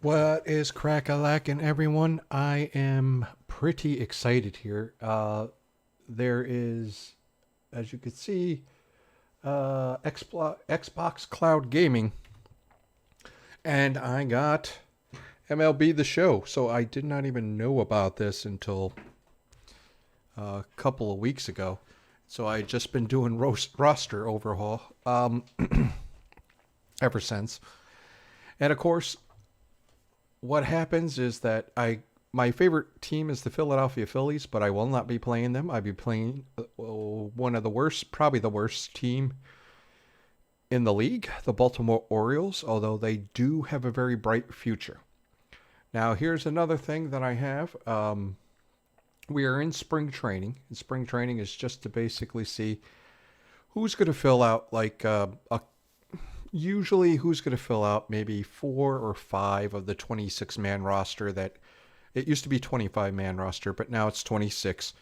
What is crack-a-lackin', everyone? I am pretty excited here. There is, as you can see, Xbox Cloud Gaming, and I got MLB The Show. So I did not even know about this until a couple of weeks ago. So I just been doing roster overhaul ever since. And of course, what happens is that my favorite team is the Philadelphia Phillies, but I will not be playing them. I'll be playing one of the worst, probably the worst team in the league, the Baltimore Orioles, although they do have a very bright future. Now, here's another thing that I have. We are in spring training. And spring training is just to basically see who's going to fill out usually who's going to fill out maybe 4 or 5 of the 26-man roster. That it used to be 25-man roster, but now it's 26.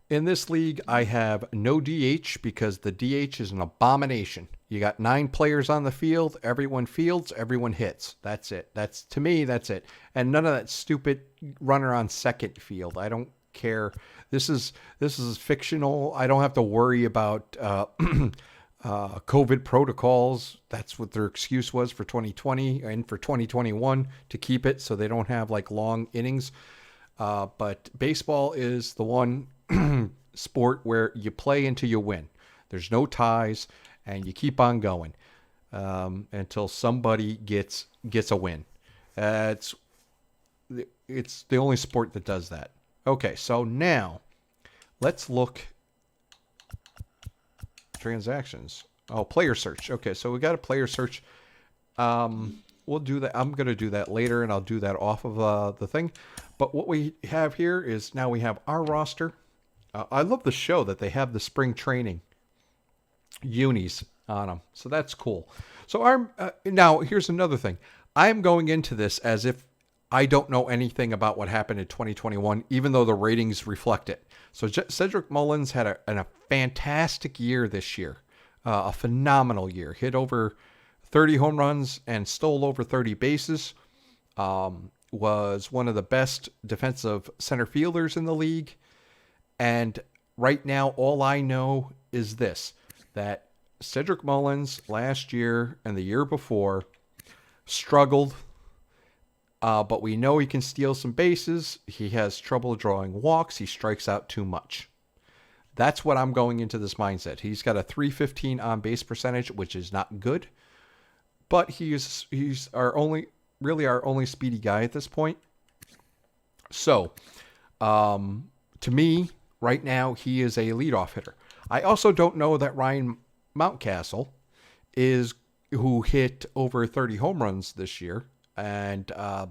In this league, I have no DH because the DH is an abomination. You got 9 players on the field, everyone fields, everyone hits. That's it. To me, that's it. And none of that stupid runner on second field. I don't care. This is fictional. I don't have to worry about COVID protocols. That's what their excuse was for 2020 and for 2021 to keep it so they don't have like long innings. But baseball is the one sport where you play until you win. There's no ties, and you keep on going until somebody gets a win. It's the only sport that does that. Okay, so now let's look. Transactions. Oh, player search. Okay, so we got a player search. We'll do that. I'm going to do that later, and I'll do that off of the thing. But what we have here is now we have our roster. I love the show that they have the spring training unis on them. So that's cool. So now here's another thing. I'm going into this as if I don't know anything about what happened in 2021, even though the ratings reflect it. So Cedric Mullins had a fantastic year this year, a phenomenal year. Hit over 30 home runs and stole over 30 bases. Was one of the best defensive center fielders in the league. And right now, all I know is this, that Cedric Mullins last year and the year before struggled. But we know he can steal some bases. He has trouble drawing walks. He strikes out too much. That's what I'm going into this mindset. He's got a 315 on base percentage, which is not good. But he's our only speedy guy at this point. So, to me, right now, he is a leadoff hitter. I also don't know that Ryan Mountcastle who hit over 30 home runs this year. And I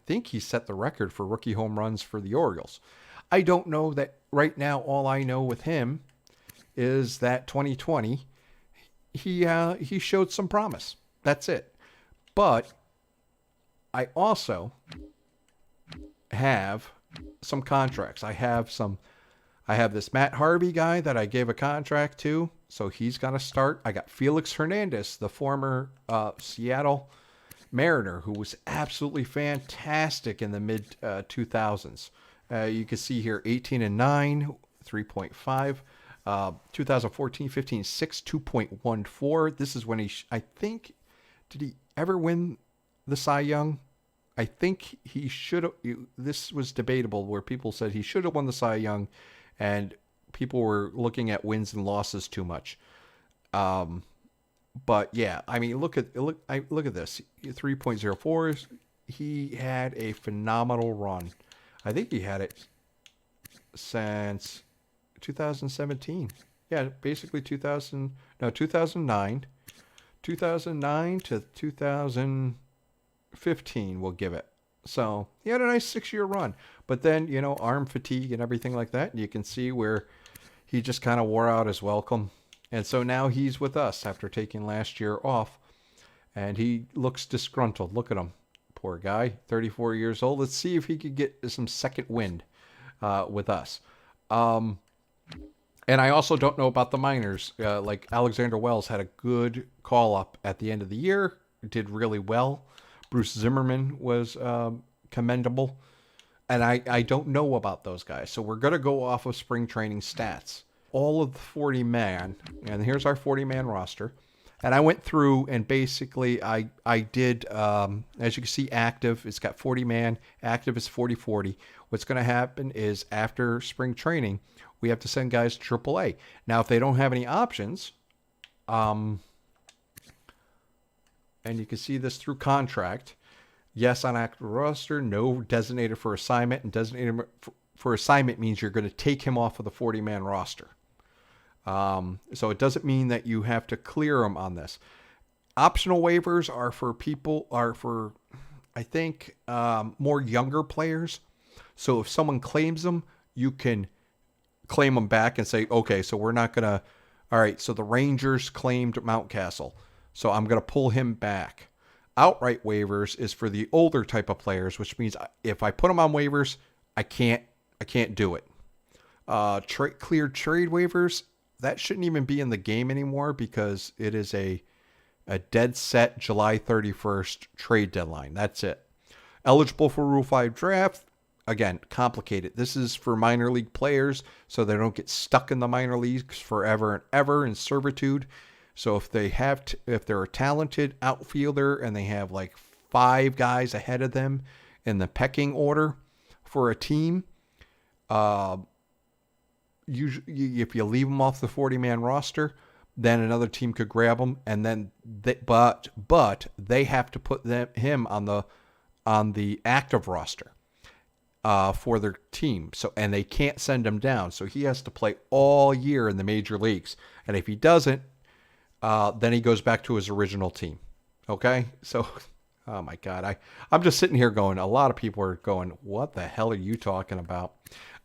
think he set the record for rookie home runs for the Orioles. I don't know that right now. All I know with him is that 2020, he showed some promise. That's it. But I also have some contracts. I have this Matt Harvey guy that I gave a contract to, so he's got to start. I got Felix Hernandez, the former Seattle Mariner, who was absolutely fantastic in the mid 2000s. You can see here 18-9, 3.5. 2014, 15, 6, 2.14. This is when I think, did he ever win the Cy Young? I think he should have. This was debatable where people said he should have won the Cy Young, and people were looking at wins and losses too much. But yeah, I mean, look at this. 3.04. He had a phenomenal run. I think he had it since 2017. Yeah, basically 2009. 2009 to 2015, we'll give it. So he had a nice 6-year run. But then, arm fatigue and everything like that. And you can see where he just kind of wore out his welcome. And so now he's with us after taking last year off. And he looks disgruntled. Look at him. Poor guy, 34 years old. Let's see if he could get some second wind with us. And I also don't know about the minors. Like Alexander Wells had a good call-up at the end of the year. Did really well. Bruce Zimmerman was commendable. And I don't know about those guys. So we're going to go off of spring training stats. All of the 40 man, and here's our 40 man roster. And I went through and basically I did, as you can see, active, it's got 40 man, active is 40-40. What's going to happen is after spring training, we have to send guys to AAA. Now, if they don't have any options, and you can see this through contract, yes, on active roster, no designated for assignment, and designated for assignment means you're going to take him off of the 40 man roster. So it doesn't mean that you have to clear them on this. Optional waivers are for I think, more younger players. So if someone claims them, you can claim them back and say, okay, so we're not going to, all right, so the Rangers claimed Mountcastle, so I'm going to pull him back. Outright waivers is for the older type of players, which means if I put them on waivers, I can't do it. Cleared trade waivers, that shouldn't even be in the game anymore because it is a dead set July 31st trade deadline. That's it. Eligible for Rule 5 draft, again, complicated. This is for minor league players so they don't get stuck in the minor leagues forever and ever in servitude. So if they're a talented outfielder and they have like 5 guys ahead of them in the pecking order for a team, usually if you leave them off the 40-man roster, then another team could grab them, and then but they have to put him on the active roster for their team. So, and they can't send him down, so he has to play all year in the major leagues. And if he doesn't, then he goes back to his original team. Okay, so oh my God, I'm just sitting here going. A lot of people are going, "What the hell are you talking about?"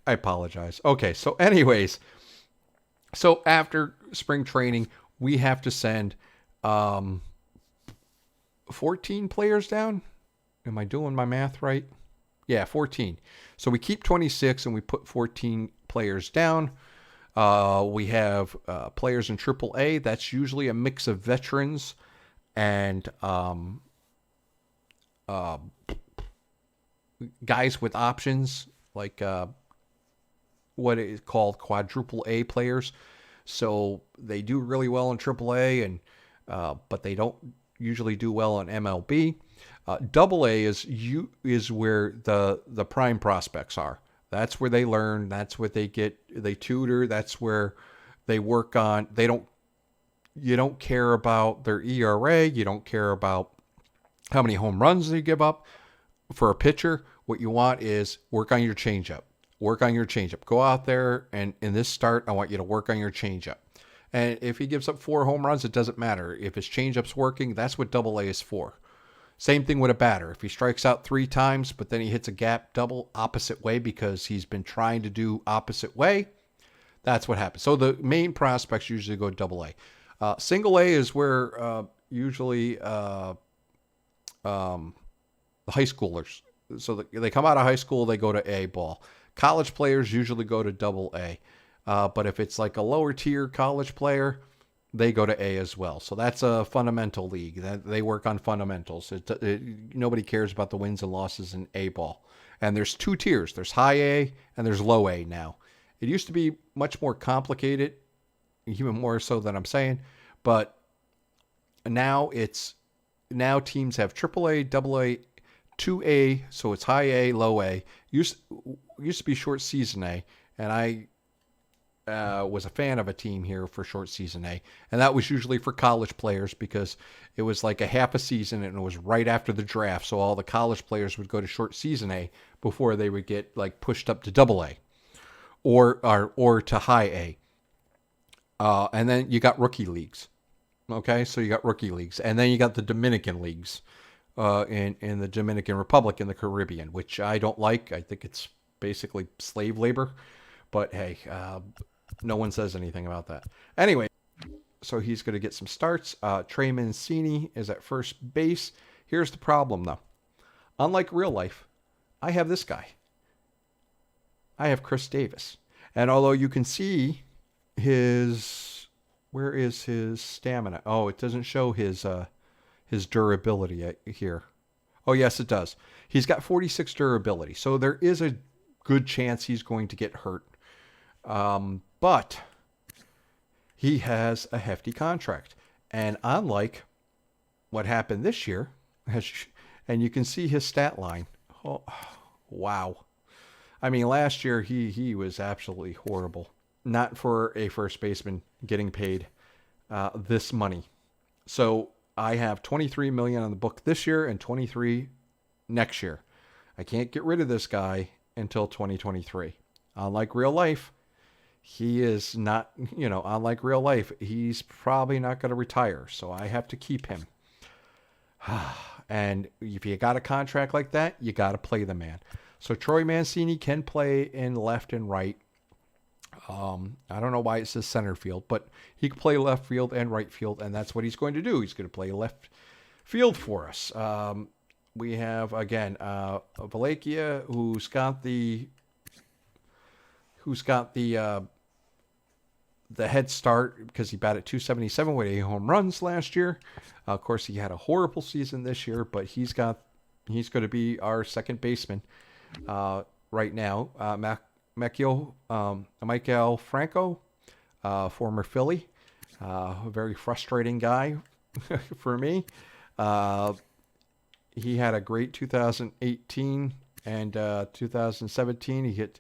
I apologize. Okay, so anyways, so after spring training, we have to send 14 players down. Am I doing my math right? Yeah, 14. So we keep 26 and we put 14 players down. We have players in AAA. That's usually a mix of veterans and guys with options, like what is called quadruple A players. So they do really well in AAA, and but they don't usually do well in MLB. Double A is where the prime prospects are. That's where they learn. That's what they tutor. That's where they work on. You don't care about their ERA. You don't care about how many home runs they give up for a pitcher. What you want is work on your changeup. Work on your changeup. Go out there and in this start, I want you to work on your changeup. And if he gives up 4 home runs, it doesn't matter. If his changeup's working, that's what Double A is for. Same thing with a batter. If he strikes out 3 times, but then he hits a gap double opposite way because he's been trying to do opposite way, that's what happens. So the main prospects usually go Double A. Single A is where usually the high schoolers. So they come out of high school, they go to A ball. College players usually go to Double A. But if it's like a lower tier college player, they go to A as well. So that's a fundamental league. They work on fundamentals. Nobody cares about the wins and losses in A ball. And there's 2 tiers. There's high A and there's low A now. It used to be much more complicated, even more so than I'm saying. But now teams have AAA, AA, 2A, so it's high A, low A. Used to be short season A, and I was a fan of a team here for short season A, and that was usually for college players because it was like a half a season and it was right after the draft, so all the college players would go to short season A before they would get like pushed up to Double A or to high A. And then you got rookie leagues. Okay, so you got rookie leagues, and then you got the Dominican leagues in the Dominican Republic in the Caribbean, which I don't like. I think it's basically slave labor, but hey, no one says anything about that. Anyway, so he's going to get some starts. Trey Mancini is at first base. Here's the problem, though. Unlike real life, I have this guy. I have Chris Davis, and although you can see where is his stamina? Oh, it doesn't show his durability here. Oh, yes, it does. He's got 46 durability, so there is a good chance he's going to get hurt. But he has a hefty contract. And unlike what happened this year, and you can see his stat line. Oh, wow. I mean, last year he was absolutely horrible. Not for a first baseman getting paid this money. So I have 23 million on the book this year and 23 next year. I can't get rid of this guy until 2023. Unlike real life, he is not, unlike real life, he's probably not going to retire. So I have to keep him. And if you got a contract like that, you got to play the man. So Troy Mancini can play in left and right. I don't know why it says center field, but he can play left field and right field, and that's what he's going to do. He's going to play left field for us. We have again Valakia, who's got the head start because he batted .277 with 8 home runs last year. Of course, he had a horrible season this year, but he's going to be our second baseman right now. Michael Franco, former Philly, a very frustrating guy for me. He had a great 2018 and 2017. He hit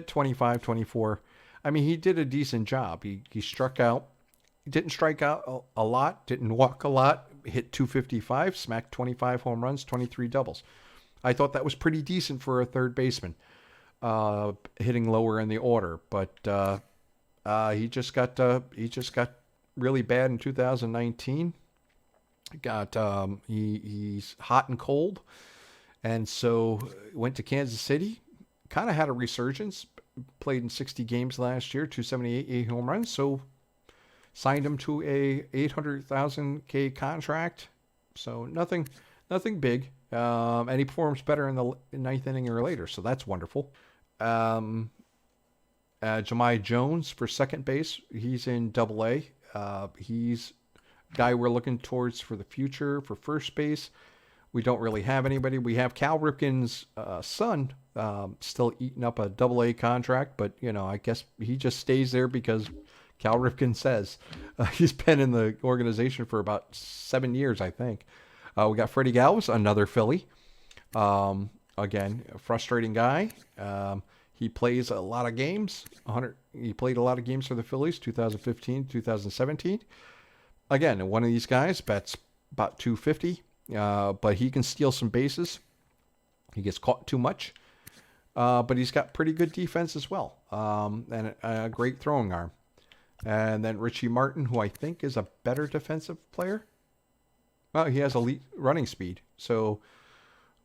25, 24. I mean, he did a decent job. He struck out. He didn't strike out a lot, didn't walk a lot, hit .255, smacked 25 home runs, 23 doubles. I thought that was pretty decent for a third baseman, hitting lower in the order. But he just got really bad in 2019. He's hot and cold, and so went to Kansas City. Kind of had a resurgence. Played in 60 games last year, 278, 8 home runs. So signed him to a $800,000 contract. So nothing big. And he performs better in the ninth inning or later. So that's wonderful. Jahmai Jones for second base. He's in Double-A. He's a guy we're looking towards for the future for first base. We don't really have anybody. We have Cal Ripken's son still eating up a Double-A contract, but I guess he just stays there because Cal Ripken says. He's been in the organization for about 7 years, I think. We got Freddie Galvis, another Philly. Again, a frustrating guy. He plays a lot of games. He played a lot of games for the Phillies, 2015, 2017. Again, one of these guys bats about 250. But he can steal some bases. He gets caught too much. But he's got pretty good defense as well. And a great throwing arm. And then Richie Martin, who I think is a better defensive player. Well, he has elite running speed. So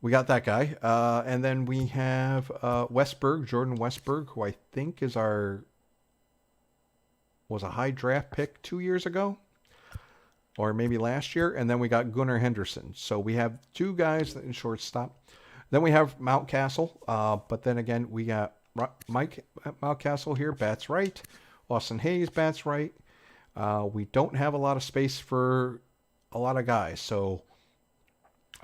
we got that guy. And then we have Jordan Westberg, who I think was a high draft pick 2 years ago. Or maybe last year, and then we got Gunnar Henderson. So we have two guys in shortstop. Then we have Mountcastle, but then again, we got Mike Mountcastle here, bats right. Austin Hayes bats right. We don't have a lot of space for a lot of guys, so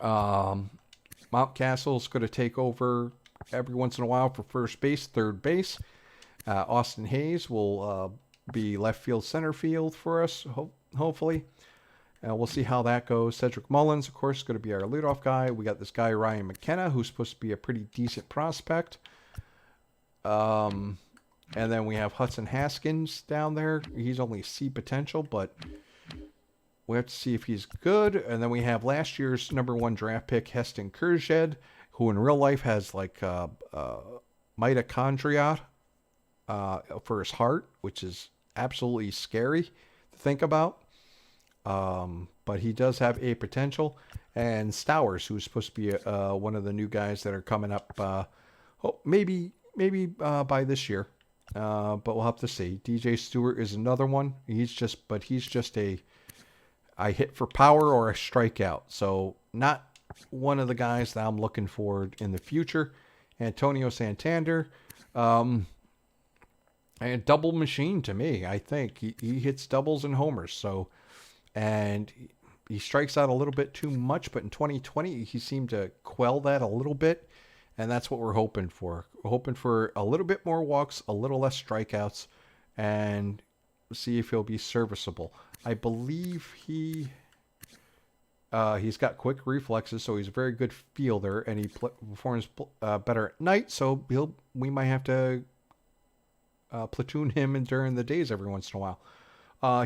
Mountcastle's going to take over every once in a while for first base, third base. Austin Hayes will be left field, center field for us, hopefully. We'll see how that goes. Cedric Mullins, of course, is going to be our leadoff guy. We got this guy, Ryan McKenna, who's supposed to be a pretty decent prospect. And then we have Hudson Haskins down there. He's only C potential, but we have to see if he's good. And then we have last year's #1 draft pick, Heston Kjerstad, who in real life has like mitochondria for his heart, which is absolutely scary to think about. But he does have a potential. And Stowers, who's supposed to be one of the new guys that are coming up, maybe by this year. But we'll have to see. DJ Stewart is another one. He's just I hit for power or I strike out. So not one of the guys that I'm looking for in the future. Antonio Santander, and double machine to me. I think he hits doubles and homers. So. And he strikes out a little bit too much, but in 2020 he seemed to quell that a little bit, and that's what we're hoping for. We're hoping for a little bit more walks, a little less strikeouts, and see if he'll be serviceable. I believe he's got quick reflexes, so he's a very good fielder, and he performs better at night. So we might have to platoon him during the days every once in a while.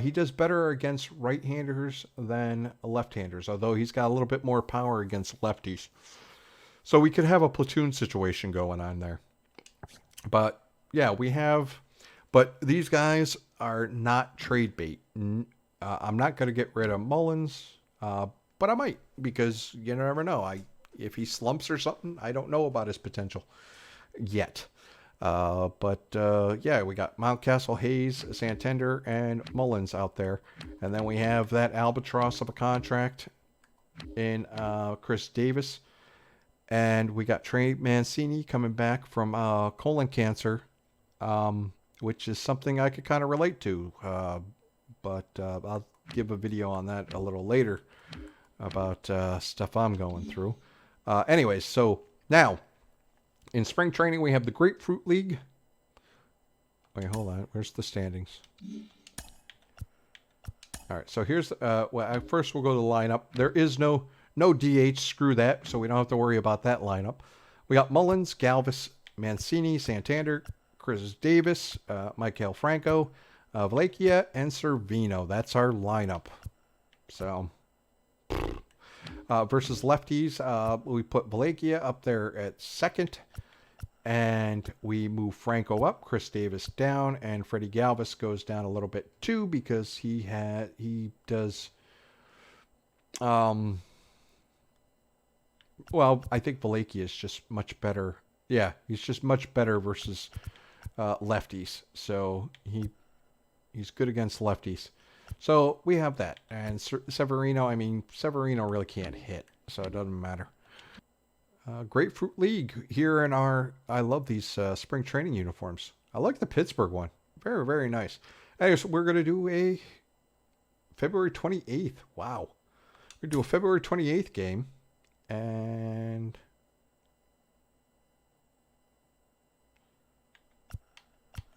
He does better against right-handers than left-handers, although he's got a little bit more power against lefties. So we could have a platoon situation going on there. But yeah, but these guys are not trade bait. I'm not going to get rid of Mullins, but I might, because you never know. If he slumps or something, I don't know about his potential yet. Yeah, we got Mountcastle, Hayes, Santander, and Mullins out there. And then we have that albatross of a contract in Chris Davis. And we got Trey Mancini coming back from colon cancer, which is something I could kind of relate to. But I'll give a video on that a little later about stuff I'm going through. Anyways, so now in spring training we have the Grapefruit League. Wait, hold on. Where's the standings? All right, so here's first we'll go to the lineup. There is no DH. Screw that. So we don't have to worry about that lineup. We got Mullins, Galvis, Mancini, Santander, Chris Davis, Michael Franco, Vlachia, and Servino. That's our lineup. So versus lefties, we put Vlachia up there at second, and we move Franco up, Chris Davis down, and Freddie Galvis goes down a little bit too, because he does. Well, I think Vlachia is just much better. Yeah, he's just much better versus lefties. So he's good against lefties. So we have that. And Severino really can't hit, so it doesn't matter. Grapefruit League here in I love these spring training uniforms. I like the Pittsburgh one. Very, very nice. Anyways, we're going to do a February 28th. Wow. We're going to do a February 28th game. And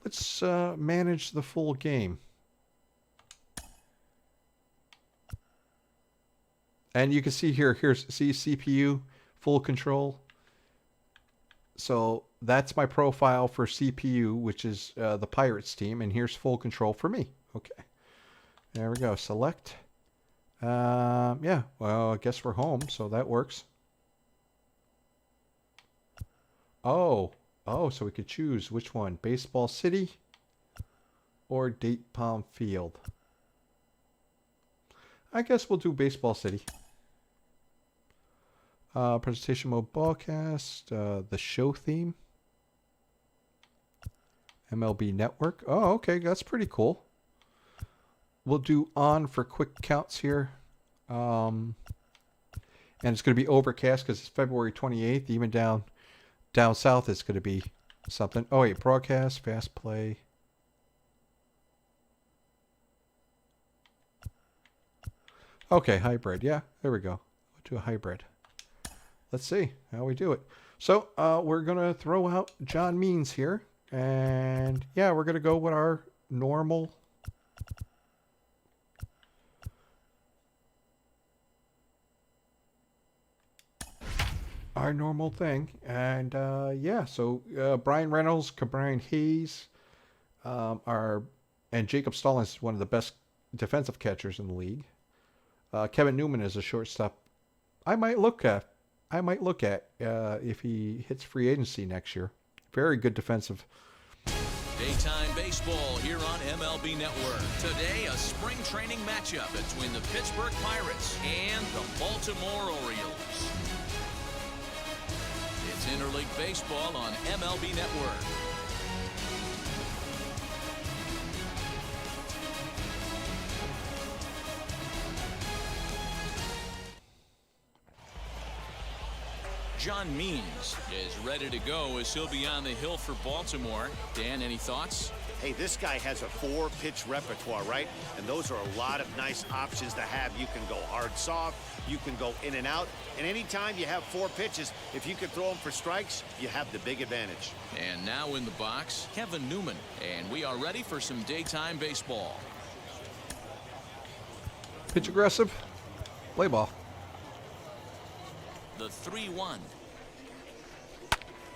let's manage the full game. And you can see here's CPU, full control. So that's my profile for CPU, which is the Pirates team. And here's full control for me. Okay. There we go. Select. Yeah, well, I guess we're home, so that works. Oh, so we could choose which one, Baseball City or Date Palm Field. I guess we'll do Baseball City. Presentation mode broadcast, the show theme. MLB Network. Oh, okay, that's pretty cool. We'll do on for quick counts here. And it's going to be overcast because it's February 28th. Even down south, it's going to be something. Oh, wait. Broadcast, fast play. Okay, hybrid. Yeah, there we go. We'll do a hybrid. Let's see how we do it. So we're going to throw out John Means here. And, yeah, we're going to go with our normal... thing. And yeah, so Brian Reynolds, Cabrian Hayes, and Jacob Stallings is one of the best defensive catchers in the league. Kevin Newman is a shortstop I might look at if he hits free agency next year. Very good defensive. Daytime baseball here on MLB Network. Today, a spring training matchup between the Pittsburgh Pirates and the Baltimore Orioles. It's interleague baseball on MLB Network. John Means is ready to go as he'll be on the hill for Baltimore. Dan, any thoughts? Hey, this guy has a 4-pitch repertoire, right? And those are a lot of nice options to have. You can go hard, soft. You can go in and out. And anytime you have 4 pitches, if you can throw them for strikes, you have the big advantage. And now in the box, Kevin Newman. And we are ready for some daytime baseball. Pitch aggressive. Play ball. The 3-1.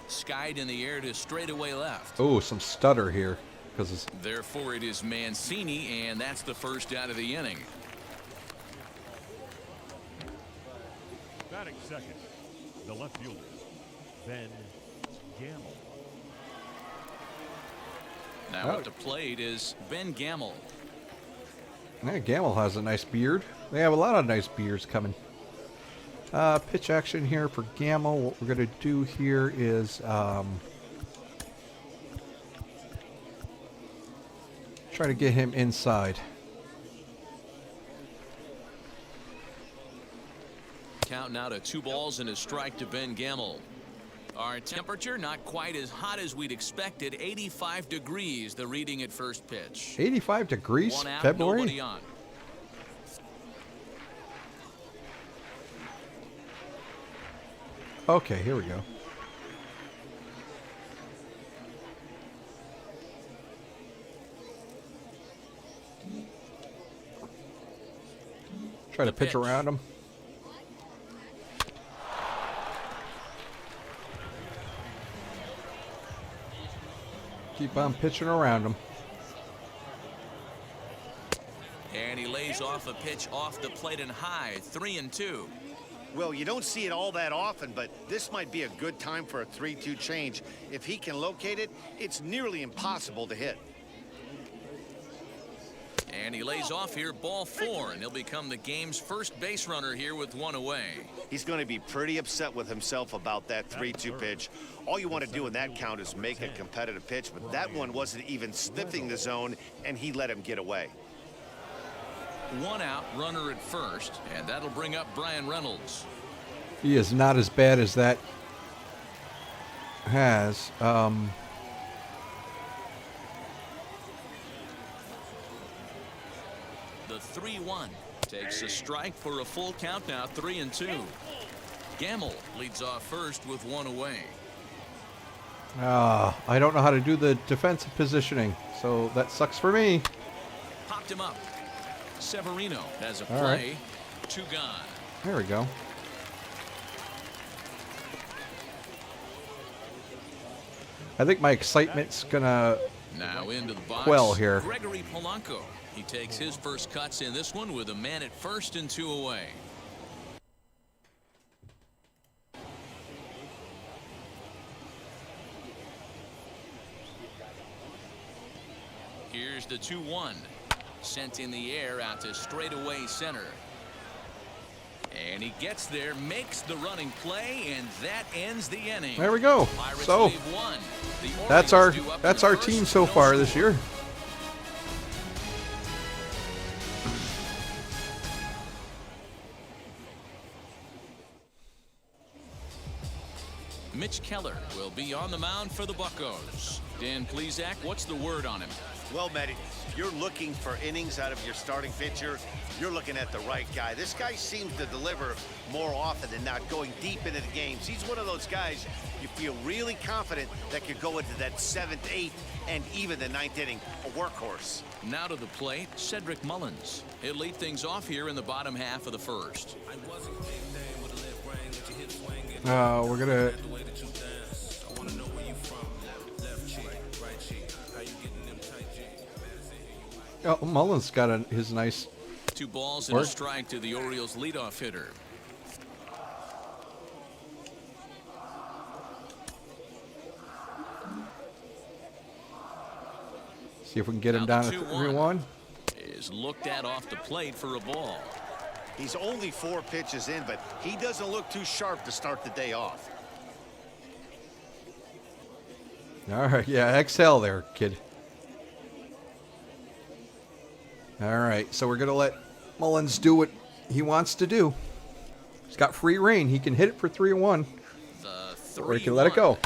Skied in the air to straightaway left. Oh, some stutter here. Because Therefore, it is Mancini, and that's the first out of the inning. Batting second, the left fielder, Ben Gamble. Now at the plate is Ben Gamble. yeah, Gamble has a nice beard. They have a lot of nice beards coming. Pitch action here for Gamble. What we're going to do here is try to get him inside. Count now to 2 balls and a strike to Ben Gamble. Our temperature not quite as hot as we'd expected. 85 degrees, the reading at first pitch. 85 degrees, 1 out, February? nobody on. Okay, here we go. Try to pitch pitch. around him. Keep on pitching around him. And he lays off a pitch off the plate and high. 3-2. Well, you don't see it all that often, but this might be a good time for a 3-2 change. If he can locate it, it's nearly impossible to hit. And he lays off here, ball 4, and he'll become the game's first base runner here with 1 away. He's going to be pretty upset with himself about that 3-2 pitch. All you want to do in that count is make a competitive pitch, but that one wasn't even sniffing the zone, and he let him get away. 1 out, runner at first, and that'll bring up Brian Reynolds. He is not as bad as that has. The 3-1 takes a strike for a full count now, 3-2. Gamble leads off first with 1 away. I don't know how to do the defensive positioning, so that sucks for me. Popped him up. Severino has a All play. right. 2 gone. There we go. I think my excitement's gonna Now into the box. quell here. Gregory Polanco. He takes his first cuts in this one with a man at first and 2 away. Here's the 2-1. Sent in the air out to straightaway center. And he gets there, makes the running play, and that ends the inning. There we go. Pirates So lead 1. The that's our Orioles due up in the team first, so no far score. this year. Mitch Keller will be on the mound for the Buccos. Dan Plesac, what's the word on him? Well, Matty, if you're looking for innings out of your starting pitcher, you're looking at the right guy. This guy seems to deliver more often than not, going deep into the games. He's one of those guys you feel really confident that could go into that 7th, 8th, and even the 9th inning, a workhorse. Now to the plate, Cedric Mullins. He'll lead things off here in the bottom half of the first. We're gonna. Oh, Mullins got his nice. 2 balls and a strike to the Orioles leadoff hitter. See if we can get him Now down the at 2-1 3-1. is looked at off the plate for a ball. He's only 4 pitches in, but he doesn't look too sharp to start the day off. All right, yeah, exhale there, kid. All right, so we're gonna let Mullins do what he wants to do. He's got free reign. He can hit it for 3-1. or he can let it 3-1. go.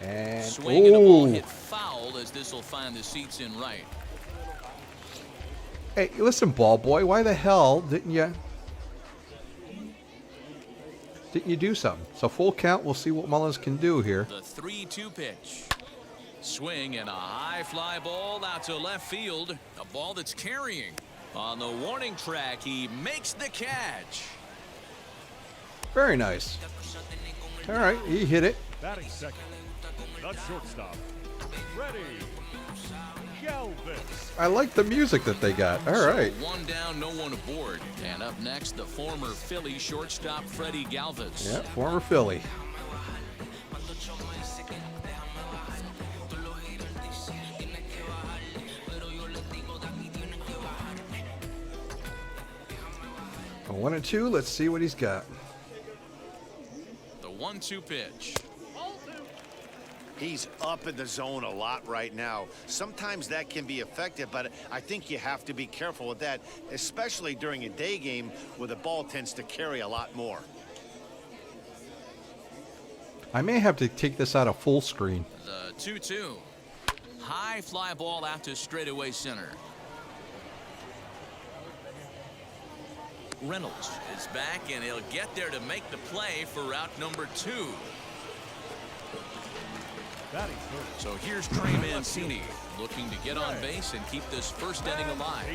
And Swing and a ball ooh. hit foul as this will find the seats in right. Hey, listen, ball boy, why the hell didn't you do something? So full count, we'll see what Mullins can do here. The 3-2 pitch. Swing and a high fly ball out to left field. A ball that's carrying. On the warning track, he makes the catch. Very nice. All right, he hit it. Batting second, the shortstop, Freddie Galvis. I like the music that they got. All right. So one down, no one aboard. And up next, the former Philly shortstop, Freddie Galvis. Yeah, former Philly. A 1-2. Let's see what he's got. The 1-2 pitch. He's up in the zone a lot right now. Sometimes that can be effective, but I think you have to be careful with that, especially during a day game where the ball tends to carry a lot more. I may have to take this out of full screen. The 2-2. High fly ball out to straightaway center. Reynolds is back, and he'll get there to make the play for route number 2. Batting first, So here's Trey Mancini looking to get on base and keep this first inning alive.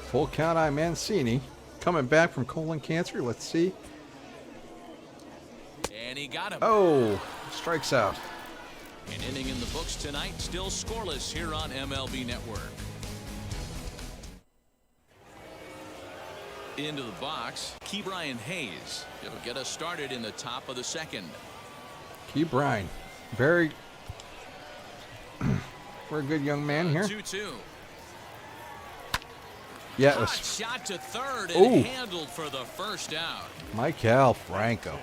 Full count on Mancini. Coming back from colon cancer. Let's see. And he got him. Oh, strikes out. An inning in the books tonight, still scoreless here on MLB Network. Into the box, Ke'Bryan Hayes. He'll get us started in the top of the second. Key Bryan. Very good young man here. 2-2. Yeah, it Hot was shot to third Ooh. and handled for the first out. Michael Franco.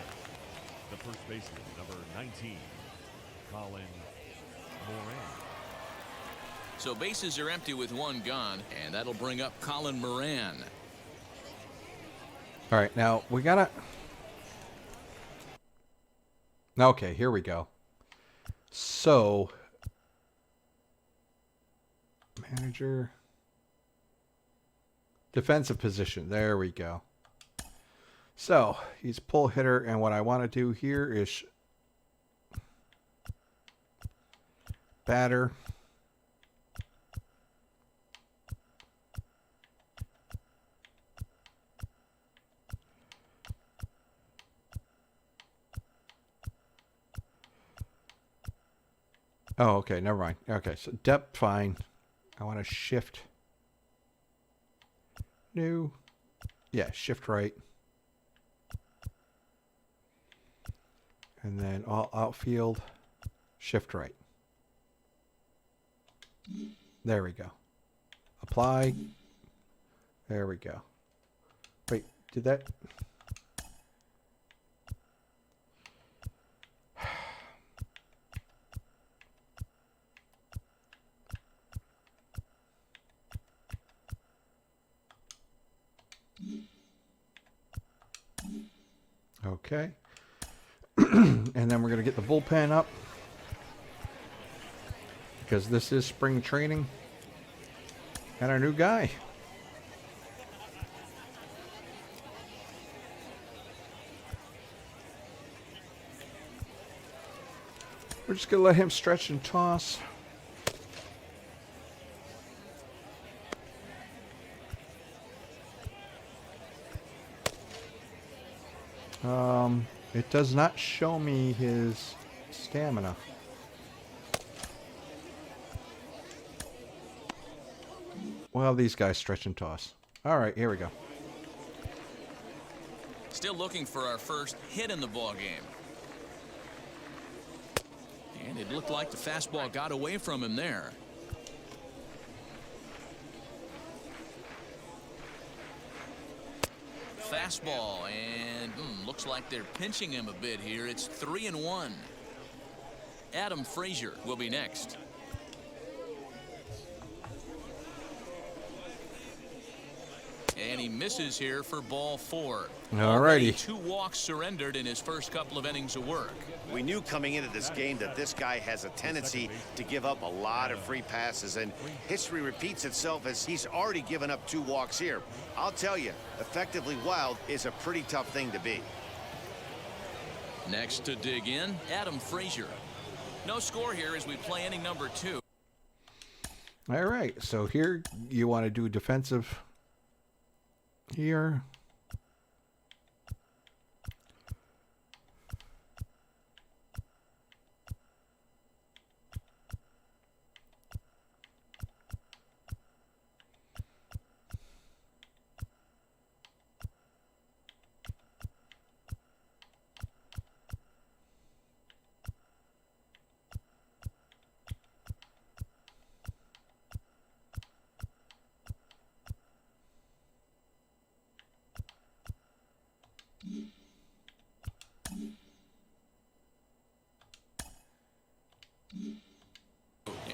the first baseman, number 19, Colin Moran. So bases are empty with one gone, and that'll bring up Colin Moran. All right, now we gotta. Okay, here we go. So, manager, defensive position. There we go. So he's pull hitter, and what I want to do here is batter. Oh, okay, never mind. Okay, so depth, fine. I want to shift. New. Yeah, shift right. And then all outfield, shift right. There we go. Apply. There we go. Wait, did that? Okay. And then we're going to get the bullpen up because this is spring training and our new guy. We're just going to let him stretch and toss. It does not show me his stamina. Well, these guys stretch and toss. All right, here we go. Still looking for our first hit in the ball game. And it looked like the fastball got away from him there. Fastball, and looks like they're pinching him a bit here. It's 3-1. Adam Frazier will be next. And he misses here for ball 4. Alrighty. 2 walks surrendered in his first couple of innings of work. We knew coming into this game that this guy has a tendency to give up a lot of free passes, and history repeats itself as he's already given up 2 walks here. I'll tell you, effectively wild is a pretty tough thing to be. Next to dig in, Adam Frazier. No score here as we play inning number 2. All right, so here you want to do defensive here.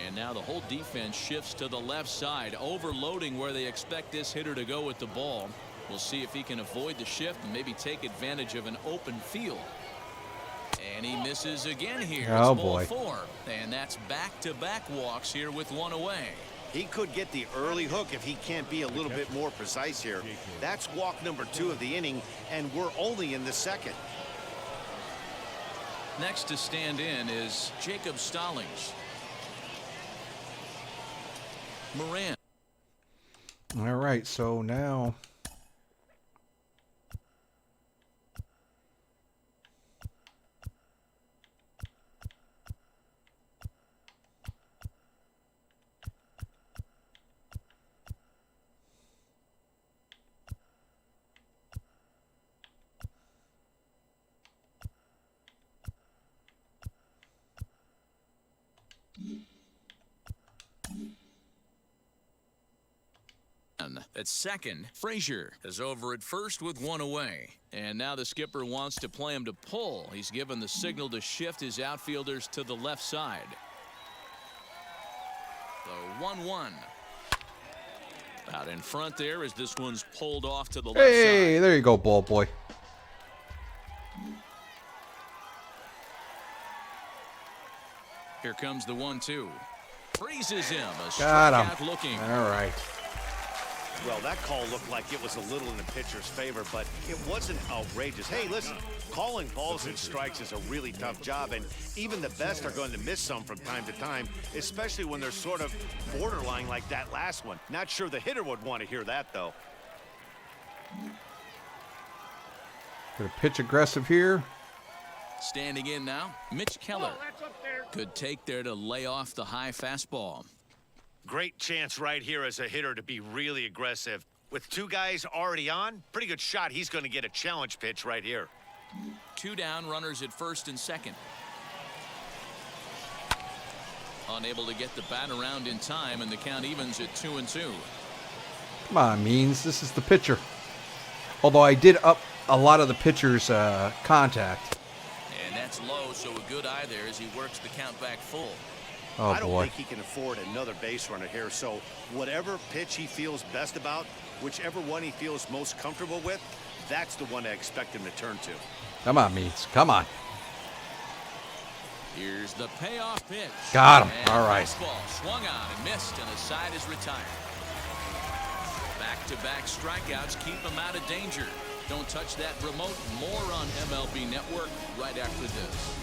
And now the whole defense shifts to the left side, overloading where they expect this hitter to go with the ball. We'll see if he can avoid the shift and maybe take advantage of an open field. And he misses again here. Oh, It's ball boy. 4. And that's back-to-back walks here with 1 away. He could get the early hook if he can't be a little bit more precise here. That's walk number 2 of the inning, and we're only in the second. Next to stand in is Jacob Stallings. Moran. All right, so now At second, Frazier is over at first with 1 away. And now the skipper wants to play him to pull. He's given the signal to shift his outfielders to the left side. The 1-1. Out in front there as this one's pulled off to the left hey, side. there you go, ball boy. Here comes the 1-2. Freezes him. A Got strikeout him. looking. All right. Well, that call looked like it was a little in the pitcher's favor, but it wasn't outrageous. Hey, listen, calling balls and strikes is a really tough job, and even the best are going to miss some from time to time, especially when they're sort of borderline like that last one. Not sure the hitter would want to hear that, though. Gonna pitch aggressive here. Standing in now, Mitch Keller. Good take there to lay off the high fastball. Great chance right here as a hitter to be really aggressive. With 2 guys already on, pretty good shot he's going to get a challenge pitch right here. 2 down, runners at first and second. Unable to get the bat around in time, and the count evens at 2-2. Come on, Means. This is the pitcher. Although I did up a lot of the pitcher's contact. And that's low, so a good eye there as he works the count back full. Oh, I don't boy. think he can afford another base runner here, so whatever pitch he feels best about, whichever one he feels most comfortable with, that's the one I expect him to turn to. Come on, Means. Come on. Here's the payoff pitch. Got him. And All right. Fastball swung on and missed, and the side is retired. Back-to-back strikeouts keep him out of danger. Don't touch that remote. More on MLB Network right after this.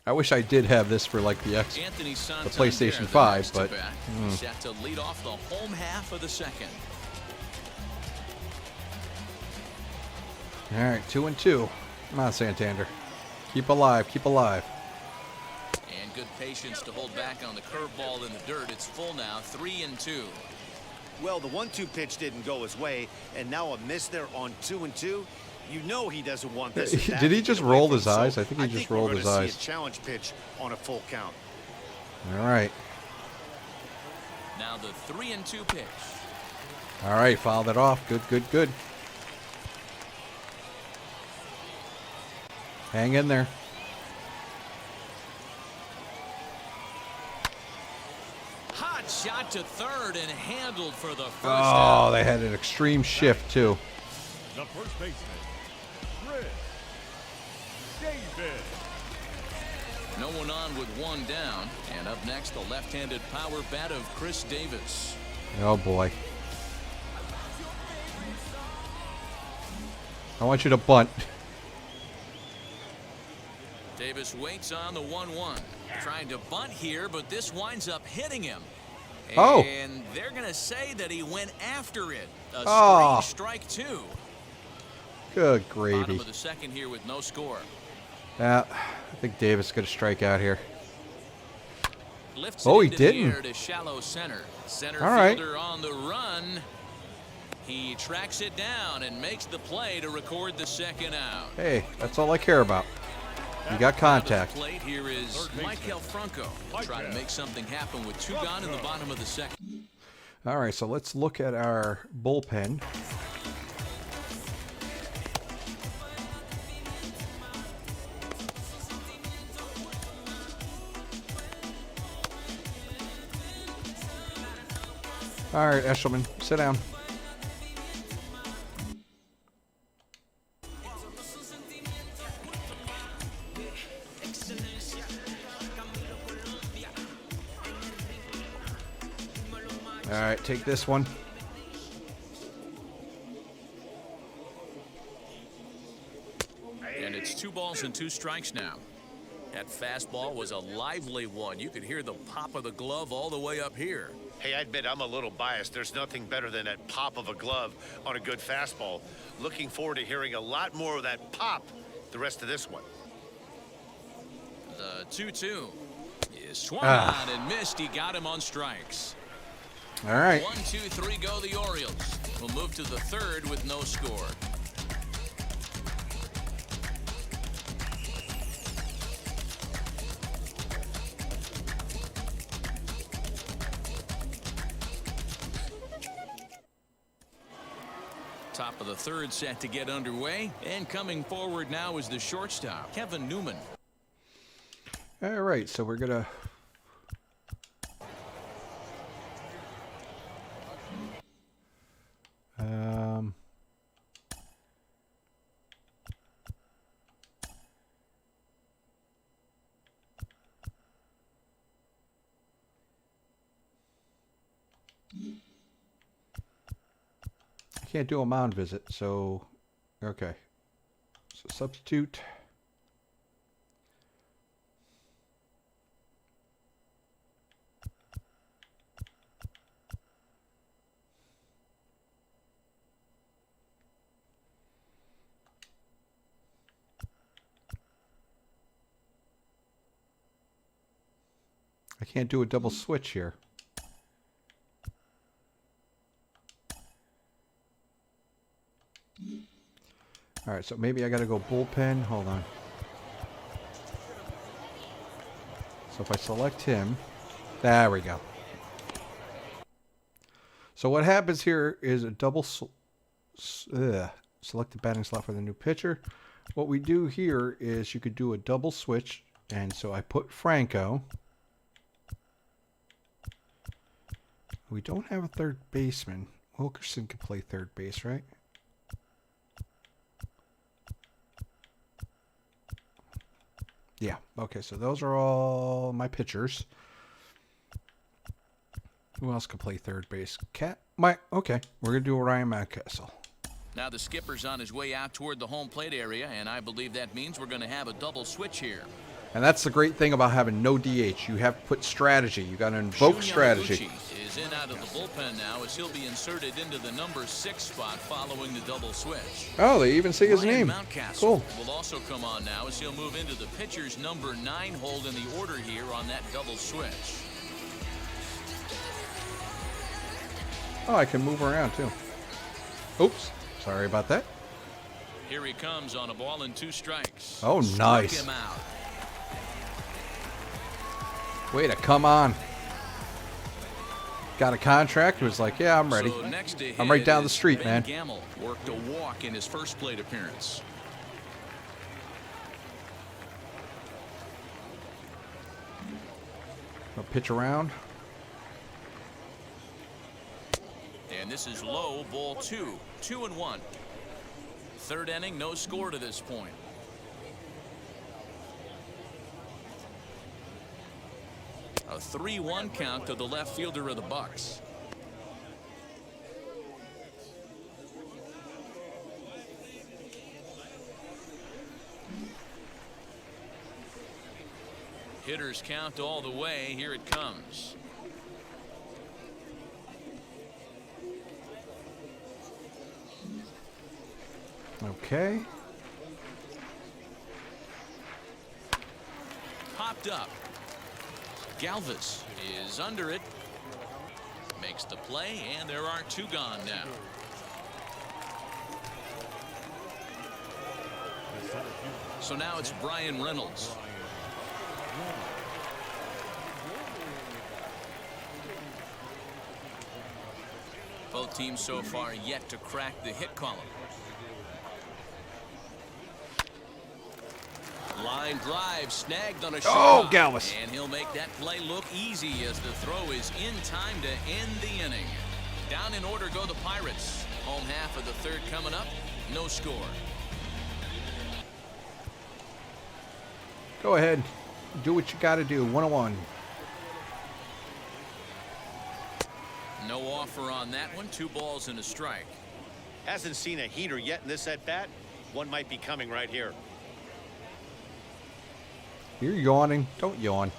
I wish I did have this for like the Anthony PlayStation 5, but set to lead off the home half of the second. all right, 2-2. Come on, Santander. Keep alive. Keep alive. And good patience to hold back on the curveball in the dirt. It's full now, 3-2. Well, the 1-2 pitch didn't go his way, and now a miss there on 2-2. You know he doesn't want this. Did he just roll his eyes? I think he just rolled his eyes. See a challenge pitch on a full count. All right. Now the 3-2 pitch. All right, fouled it off. Good, good, good. Hang in there. Hot shot to third and handled for the first Oh, out. they had an extreme shift, too. The first baseman, Chris Davis. No one on with one down. And up next, the left-handed power bat of Chris Davis. Oh, boy. I want you to bunt. Davis waits on the 1-1. Trying to bunt here, but this winds up hitting him. Oh. And they're going to say that he went after it. A Oh. strike 2. Good Bottom gravy. of the second here with no score. Yeah, I think Davis is going to strike out here. Lifts Oh, it he into the didn't. air to shallow center. Center All right. fielder on the run. He tracks it down and makes the play to record the second out. Hey, that's all I care about. You got contact. Plate here is Michael Franco trying to make something happen with 2 gone in the bottom of the second. All right, so let's look at our bullpen. All right, Eshelman, sit down. All right, take this one. And it's 2 balls and 2 strikes now. That fastball was a lively one. You could hear the pop of the glove all the way up here. Hey, I admit I'm a little biased. There's nothing better than that pop of a glove on a good fastball. Looking forward to hearing a lot more of that pop the rest of this one. The 2-2 is swung on and missed. He got him on strikes. All right. 1, 2, 3 go the Orioles. We'll move to the third with no score. Top of the third set to get underway, and coming forward now is the shortstop, Kevin Newman. All right, so we're gonna. I can't do a mound visit, so okay. So substitute. I can't do a double switch here. All right, so maybe I got to go bullpen. Hold on. So if I select him, there we go. So what happens here is a double select the batting slot for the new pitcher. What we do here is you could do a double switch, and so I put Franco. We don't have a third baseman. Wilkerson can play third base, right? Yeah. Okay, so those are all my pitchers. Who else can play third base? Okay, we're going to do Ryan Mountcastle. Now the skipper's on his way out toward the home plate area, and I believe that means we're going to have a double switch here. And that's the great thing about having no DH. You have to put strategy. You got to invoke strategy. Is in out of the bullpen now as he'll be inserted into the number 6 spot following the double switch. Oh, they even say his Ryan name. Mountcastle Cool. will also come on now as he'll move into the pitcher's number 9 hold in the order here on that double switch. Oh, I can move around too. Oops. Sorry about that. Here he comes on a ball and 2 strikes. Oh, Struck nice. him out. Way to come on. Got a contract. Was like, yeah, I'm ready. So next to I'm right hit down the is street, Ben man. Gamble worked a walk in his first plate appearance. I'll pitch around. And this is low, ball 2. 2-1. Third inning, no score to this point. A 3-1 count to the left fielder of the Bucks. Hitters count all the way. Here it comes. Okay. Popped up. Galvis is under it. Makes the play, and there are 2 gone now. So now it's Brian Reynolds. Both teams so far yet to crack the hit column. Line drive snagged on a shot. Oh, Galvis. And he'll make that play look easy as the throw is in time to end the inning. Down in order go the Pirates. Home half of the third coming up. No score. Go ahead. Do what you got to do. 101. No offer on that one. 2 balls and a strike. Hasn't seen a heater yet in this at bat. One might be coming right here. You're yawning. Don't yawn.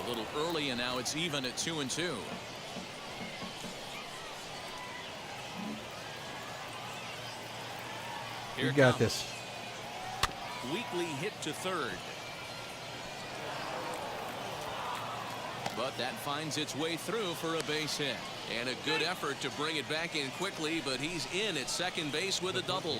A little early, and now it's even at 2-2. Here You it got comes. this. Weakly hit to third. But that finds its way through for a base hit. And a good effort to bring it back in quickly, but he's in at second base with a double.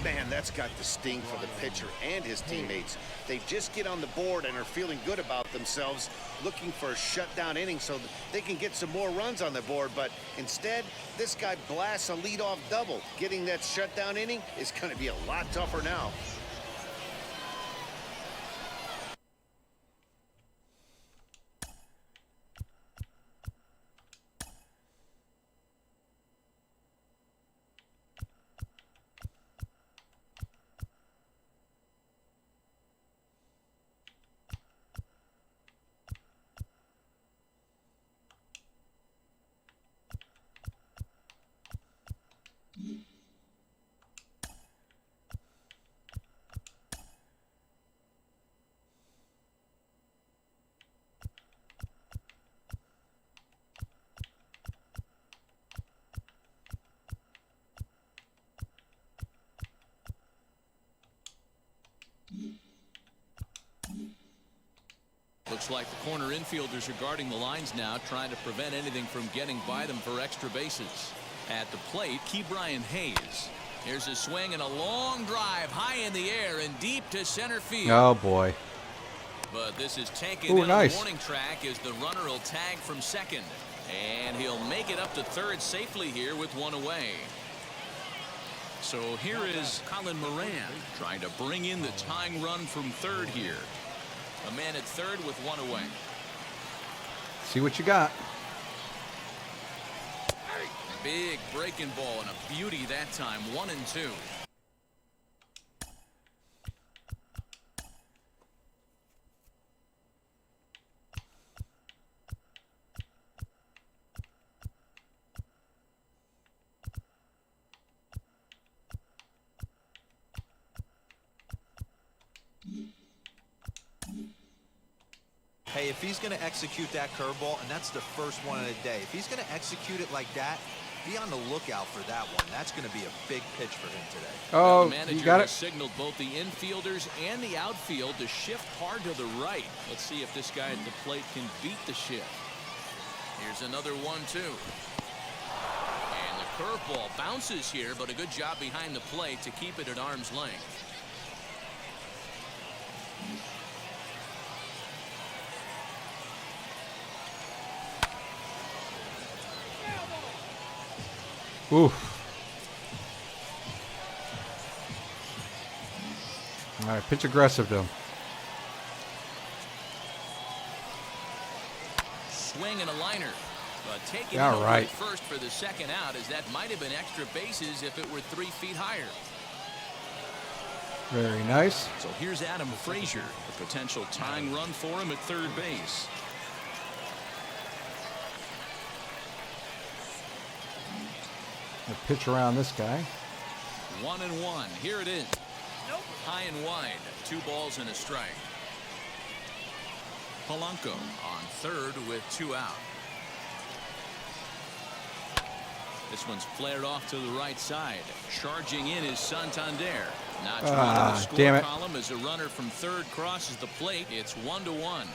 Man, that's got the sting for the pitcher and his teammates. They just get on the board and are feeling good about themselves, looking for a shutdown inning so that they can get some more runs on the board. But instead, this guy blasts a leadoff double. Getting that shutdown inning is going to be a lot tougher now. Looks like the corner infielders are guarding the lines now, trying to prevent anything from getting by them for extra bases. At the plate, Ke'Bryan Hayes. Here's a swing and a long drive high in the air and deep to center field. Oh, boy. But this is taken Ooh, in nice. the warning track as the runner will tag from second. And he'll make it up to third safely here with 1 away. So here is Colin Moran trying to bring in the tying run from third here. A man at third with 1 away. See what you got. Big breaking ball and a beauty that time. 1-2. Hey, if he's going to execute that curveball, and that's the first one of the day, if he's going to execute it like that, be on the lookout for that one. That's going to be a big pitch for him today. Oh, the manager you got has it. signaled both the infielders and the outfield to shift hard to the right. Let's see if this guy at the plate can beat the shift. Here's another 1-2. And the curveball bounces here, but a good job behind the plate to keep it at arm's length. Oof. All right, pitch aggressive to him. Swing and a liner. But taking Yeah, it over right. at first for the second out, as that might have been extra bases if it were 3 feet higher. Very nice. So here's Adam Frazier, the potential tying run for him at third base. The pitch around this guy. 1-1. Here it is. High and wide. 2 balls and a strike. Polanco on third with 2 out. This one's flared off to the right side. Charging in is Santander. Not in the score damn it. column as a runner from third crosses the plate. It's 1-1.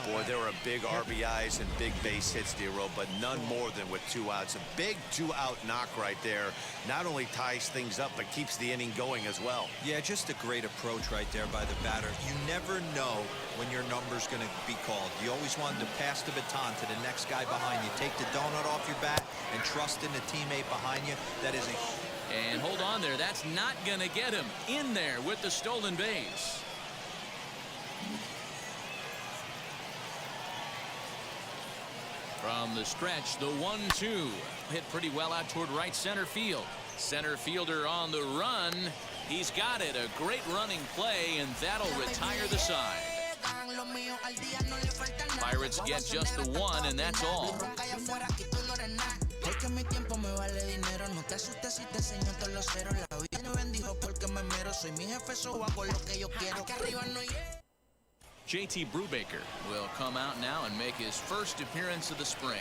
Boy, there were big RBIs and big base hits, D-Row, but none more than with 2 outs. A big 2-out knock right there. Not only ties things up, but keeps the inning going as well. Yeah, just a great approach right there by the batter. You never know when your number's going to be called. You always want to pass the baton to the next guy behind you. Take the donut off your bat and trust in the teammate behind you. That is a... And hold on there. That's not going to get him in there with the stolen base. From the stretch, the 1-2 hit pretty well out toward right center field. Center fielder on the run. He's got it. A great running play, and that'll retire the side. Pirates get just the 1, and that's all. JT Brubaker will come out now and make his first appearance of the spring.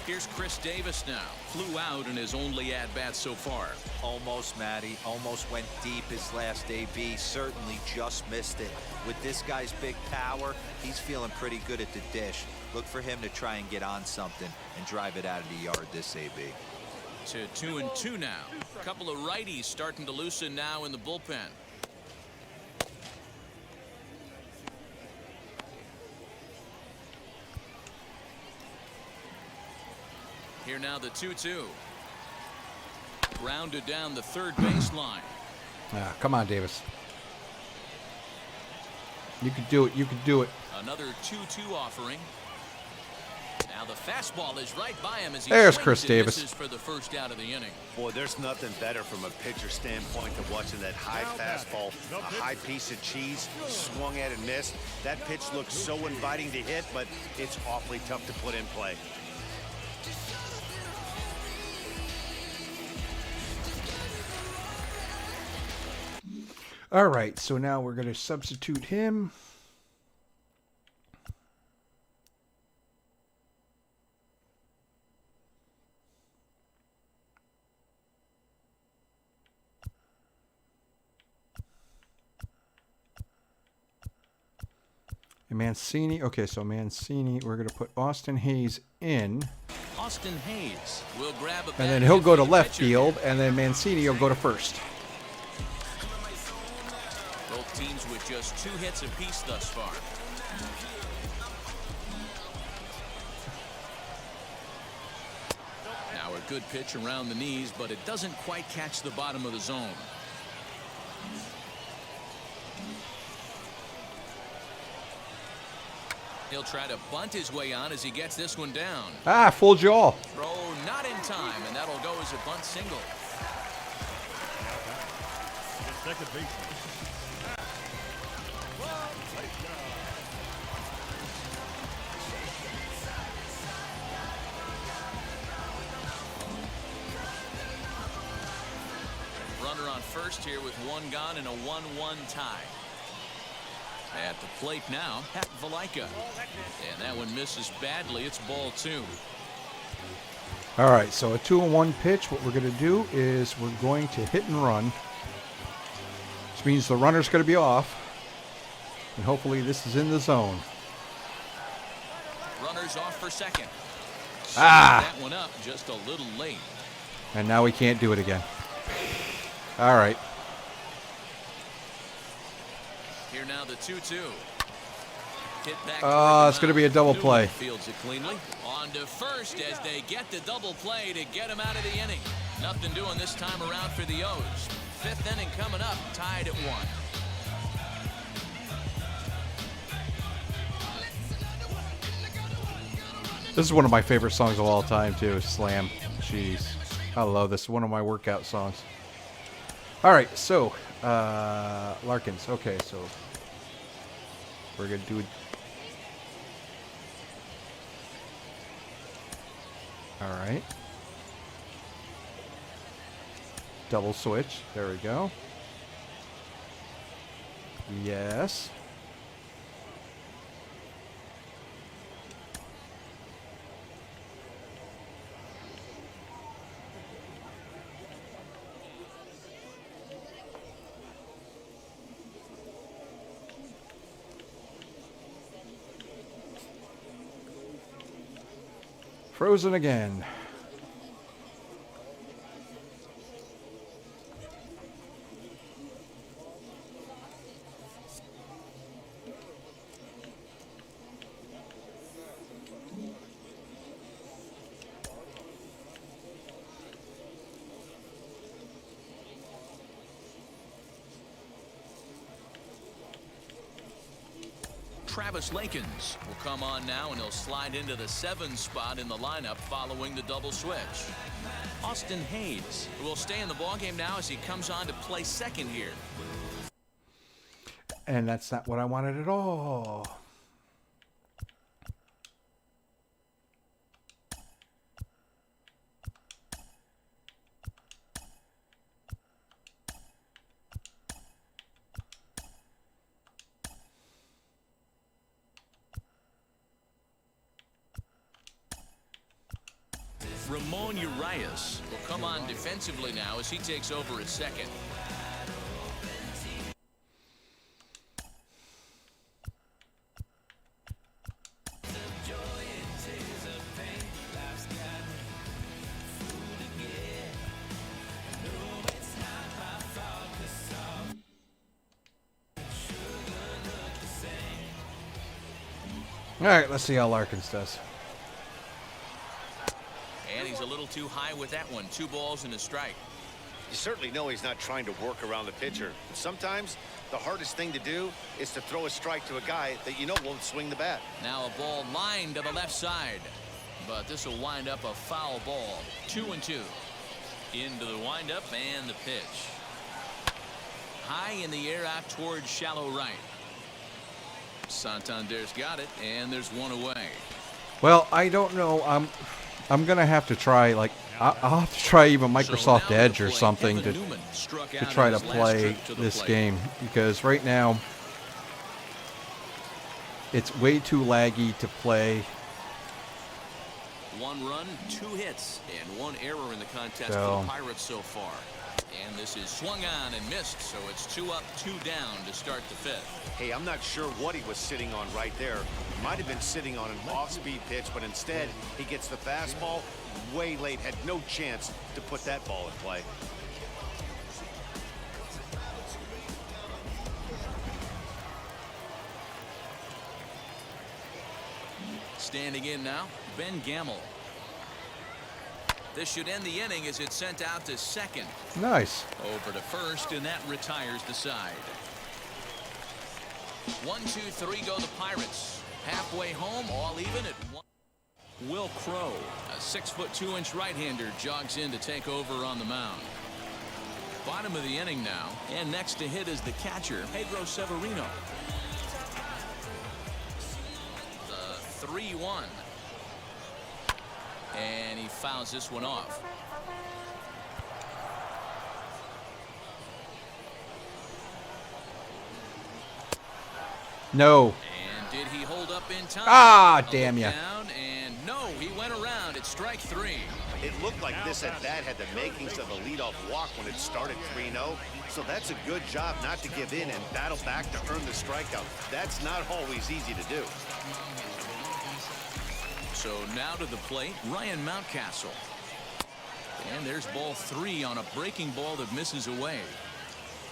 Here's Chris Davis now. Flew out in his only at-bat so far. Almost, Matty. Almost went deep his last AB. Certainly just missed it. With this guy's big power, he's feeling pretty good at the dish. Look for him to try and get on something and drive it out of the yard this AB. To 2-2 now. A couple of righties starting to loosen now in the bullpen. Here now the 2-2. Grounded down the third baseline. Come on, Davis. You could do it. You could do it. Another 2-2 offering. Now the fastball is right by him as he There's swings Chris and Davis. misses for the first out of the inning. Boy, there's nothing better from a pitcher standpoint than watching that high fastball, a high piece of cheese, swung at and missed. That pitch looks so inviting to hit, but it's awfully tough to put in play. All right, so now we're going to substitute him. And Mancini. Okay, so Mancini, we're going to put Austin Hayes in. Austin Hayes will grab a And then bat he'll go to from the left pitcher. field, and then Mancini will go to first. Both teams with just 2 hits apiece thus far. Now a good pitch around the knees, but it doesn't quite catch the bottom of the zone. He'll try to bunt his way on as he gets this one down. Ah, fooled you all. Throw not in time, and that'll go as a bunt single. The second baseman. Runner on first here with 1 gone and a 1-1 tie. At the plate now, Pat Valaika. And that one misses badly. It's ball 2. All right, so a 2-1 pitch. What we're going to do is we're going to hit and run. Which means the runner's going to be off. And hopefully this is in the zone. Runners off for second. Ah! That one up just a little late. And now we can't do it again. All right. Here now the 2-2. Hit back It's going to be a double play. Fields it cleanly. On to first as they get the double play to get him out of the inning. Nothing doing this time around for the O's. Fifth inning coming up, tied at 1. This is one of my favorite songs of all time, too. Slam. Jeez. I love this. One of my workout songs. All right, so, Larkins. Okay, so we're going to do it. All right. Double switch. There we go. Yes. Frozen again. Travis Lakins will come on now, and he'll slide into the 7 spot in the lineup following the double switch. Austin Hayes will stay in the ballgame now as he comes on to play second here. And that's not what I wanted at all. Ramon Urias will come on defensively now as he takes over at second. All right, let's see how Larkins does. And he's a little too high with that one. 2 balls and a strike. You certainly know he's not trying to work around the pitcher. Sometimes the hardest thing to do is to throw a strike to a guy that you know won't swing the bat. Now a ball lined to the left side, but this will wind up a foul ball. 2-2. Into the windup and the pitch. High in the air out towards shallow right. Santander's got it, and there's one away. Well, I don't know. I'm gonna have to try, like, I'll have to try even Microsoft Edge or something to try to play this game, because right now it's way too laggy to play. 1 run, 2 hits, and 1 error in the contest for the Pirates so far. And this is swung on and missed, so it's 2 up, 2 down to start the 5th. Hey, I'm not sure what he was sitting on right there. Might have been sitting on an off-speed pitch, but instead he gets the fastball way late. Had no chance to put that ball in play. Standing in now, Ben Gamble. This should end the inning as it's sent out to second. Nice. Over to first, and that retires the side. 1, 2, 3 go the Pirates. Halfway home, all even at 1. Will Crow, a 6-foot 2-inch right-hander, jogs in to take over on the mound. Bottom of the inning now, and next to hit is the catcher, Pedro Severino. The 3-1. And he fouls this one off. No. And did he hold up in time? Ah, damn ya. Down, and no, he went around. It's strike 3. It looked like this at bat had the makings of a leadoff walk when it started 3-0. So that's a good job not to give in and battle back to earn the strikeout. That's not always easy to do. So now to the plate, Ryan Mountcastle. And there's ball 3 on a breaking ball that misses away.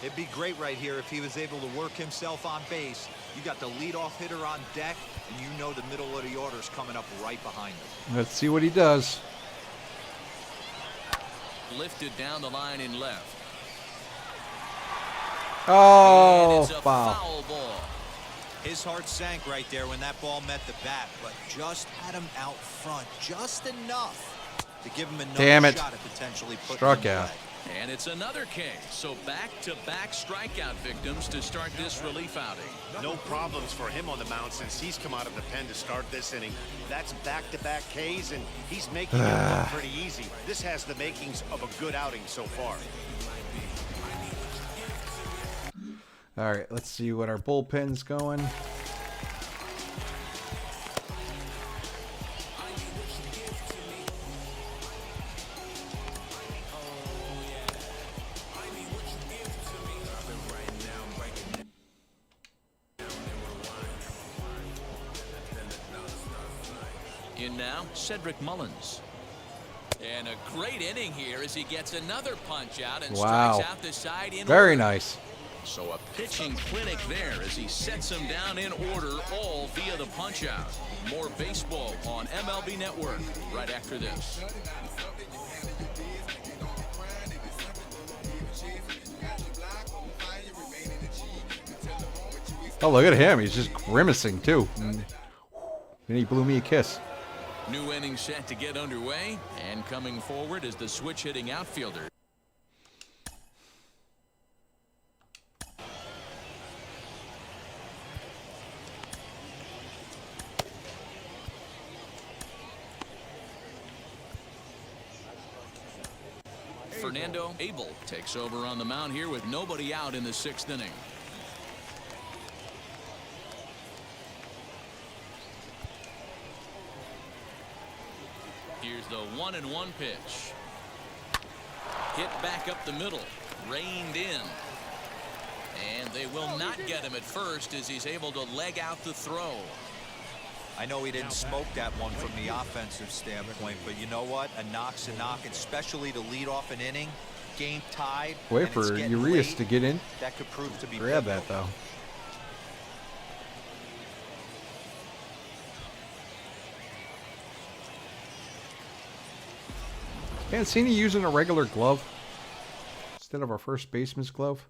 It'd be great right here if he was able to work himself on base. You got the leadoff hitter on deck, and you know the middle of the order's coming up right behind him. Let's see what he does. Lifted down the line in left. Oh, It's a foul. foul ball. His heart sank right there when that ball met the bat, but just had him out front just enough to give him another Damn it. shot at potentially putting Struck him out. away. And it's another case. So back-to-back strikeout victims to start this relief outing. No problems for him on the mound since he's come out of the pen to start this inning. That's back-to-back Ks, and he's making it look pretty easy. This has the makings of a good outing so far. All right, let's see what our bullpen's going. In now, Cedric Mullins. And a great inning here as he gets another punch out and Wow. strikes out the side in Very order. nice. So a pitching clinic there as he sets them down in order, all via the punch out. More baseball on MLB Network right after this. Oh, look at him. He's just grimacing, too. And he blew me a kiss. New inning set to get underway, and coming forward is the switch-hitting outfielder. Fernando Abel takes over on the mound here with nobody out in the 6th inning. Here's the 1-1 pitch. Hit back up the middle, reined in. And they will not get him at first as he's able to leg out the throw. I know he didn't smoke that one from the offensive standpoint, but you know what? A knock's a knock, especially to lead off an inning, game tied. Wait and for it's getting Urias late. to get in. That could prove to be Grab pivotal. that, though. Mancini using a regular glove instead of our first baseman's glove.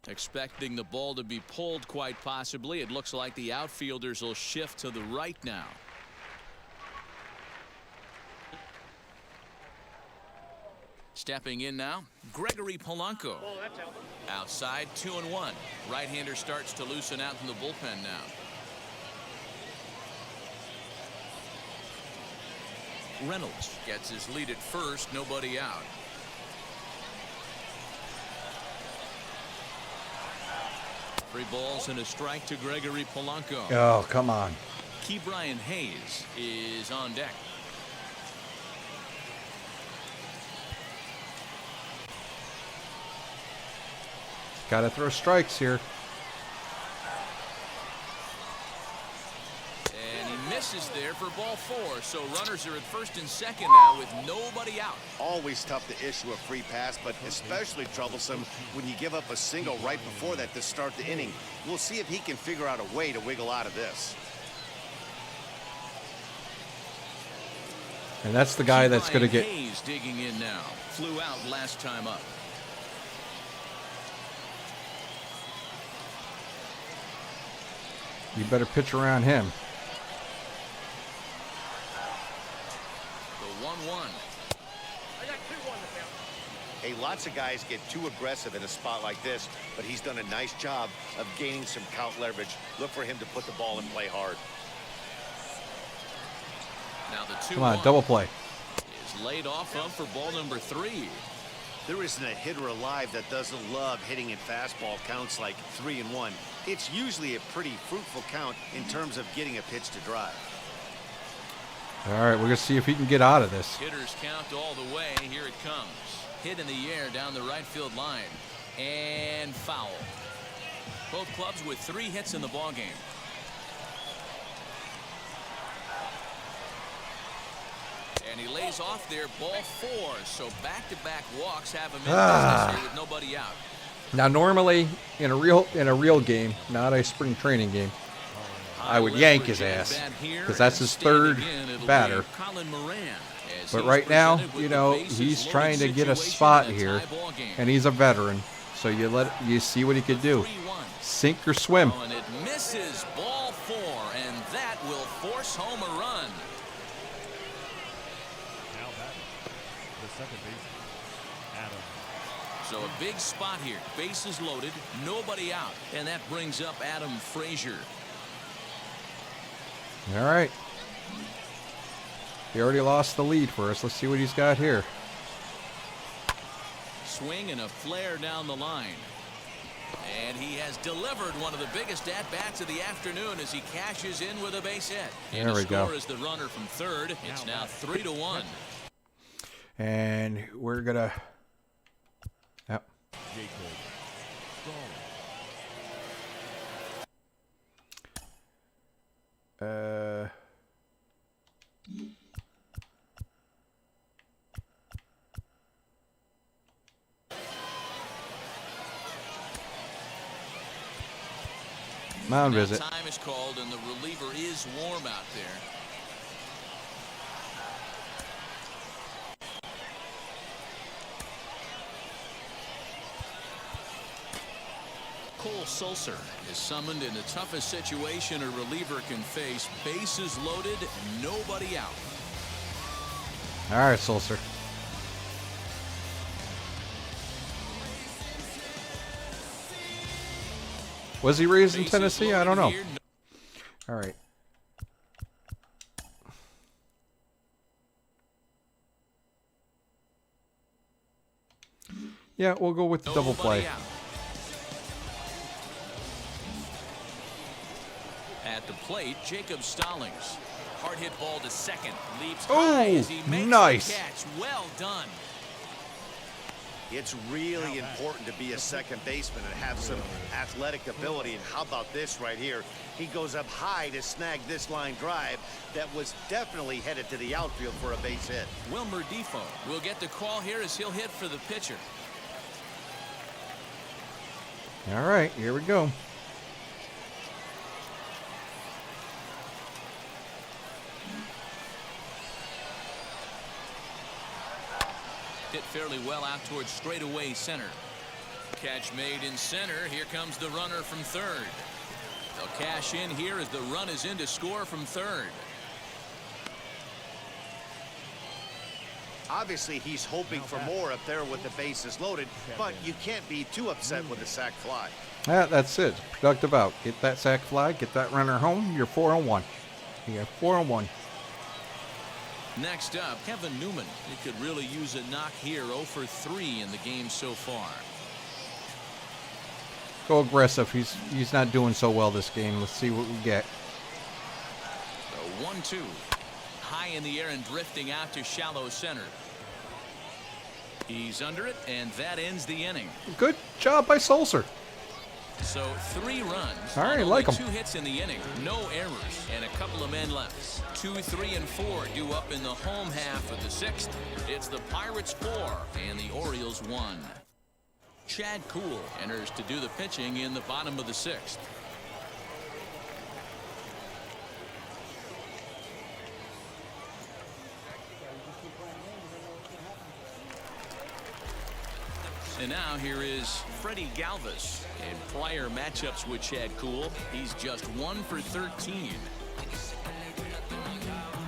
Expecting the ball to be pulled quite possibly. It looks like the outfielders will shift to the right now. Stepping in now, Gregory Polanco. Outside, 2-1. Right-hander starts to loosen out in the bullpen now. Reynolds gets his lead at first, nobody out. Three balls and a strike to Gregory Polanco. Oh, come on. Key Brian Hayes is on deck. Got to throw strikes here. And he misses there for ball 4. So runners are at first and second now with nobody out. Always tough to issue a free pass, but especially troublesome when you give up a single right before that to start the inning. We'll see if he can figure out a way to wiggle out of this. And that's the guy that's going to get... Hayes digging in now. Flew out last time up. You better pitch around him. The 1-1. Hey, lots of guys get too aggressive in a spot like this, but he's done a nice job of gaining some count leverage. Look for him to put the ball in play hard. Now the 2-1. Come on, double play. Is laid off of for ball number 3. There isn't a hitter alive that doesn't love hitting in fastball counts like 3-1. It's usually a pretty fruitful count in terms of getting a pitch to drive. All right, we're going to see if he can get out of this. Hitters count all the way. Here it comes. Hit in the air down the right field line. And foul. Both clubs with 3 hits in the ballgame. And he lays off there, ball 4. So back-to-back walks have him in business here with nobody out. Now, normally in a real game, not a spring training game, I would yank his ass because that's his 3rd batter. But right now, you know, he's trying to get a spot here, and he's a veteran. So you see what he could do. Sink or swim. And it misses, ball 4, and that will force home a run. Now batting, the second baseman, Adam. So a big spot here. Bases loaded, nobody out, and that brings up Adam Frazier. All right. He already lost the lead for us. Let's see what he's got here. Swing and a flare down the line. And he has delivered one of the biggest at-bats of the afternoon as he cashes in with a base hit. And there we go. Is the runner from 3rd. It's now 3-1. And we're going to... Yep. Jacob Stallings. Mound visit. Time is called and the reliever is warm out there. Cole Sulser is summoned in the toughest situation a reliever can face. Bases loaded, nobody out. All right, Sulser. Was he raised in Tennessee? I don't know. All right. Yeah, we'll go with the double play. At the plate, Jacob Stallings. Hard hit ball to second. Leaps Oh, high as he makes nice. the catch. Well done. It's really important to be a second baseman and have some athletic ability. And how about this right here? He goes up high to snag this line drive that was definitely headed to the outfield for a base hit. Wilmer Defoe will get the call here as he'll hit for the pitcher. All right, here we go. Hit fairly well out towards straightaway center. Catch made in center. Here comes the runner from 3rd. They'll cash in here as the run is in to score from 3rd. Obviously, he's hoping for more up there with the bases loaded, but you can't be too upset with a sac fly. Yeah, that's it. Productive out. Get that sac fly, get that runner home. You're 4-1. You're 4-1. Next up, Kevin Newman. He could really use a knock here. 0 for 3 in the game so far. Go aggressive. He's not doing so well this game. Let's see what we get. The 1-2. High in the air and drifting out to shallow center. He's under it, and that ends the inning. Good job by Sulser. So 3 runs. All right, only like 'em. 2 hits in the inning. No errors, and a couple of men left. 2, 3, and 4 due up in the home half of the 6th. It's the Pirates 4 and the Orioles 1. Chad Kuhl enters to do the pitching in the bottom of the 6th. And now here is Freddie Galvis. In prior matchups with Chad Kuhl, he's just 1 for 13.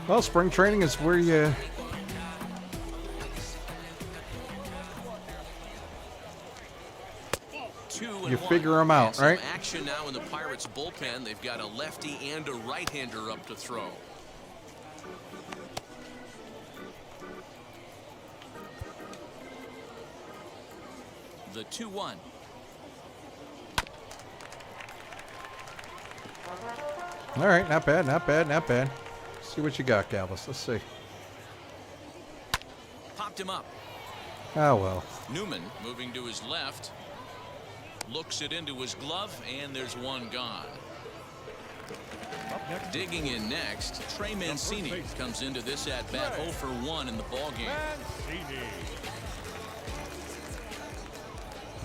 Well, spring training is where you figure them out, right? Action now in the Pirates bullpen. They've got a lefty and a right-hander up to throw. The 2-1. All right, not bad, not bad, not bad. See what you got, Galvis. Let's see. Popped him up. Oh, well. Newman moving to his left. Looks it into his glove, and there's one gone. Digging in next, Trey Mancini comes into this at bat 0 for 1 in the ball game.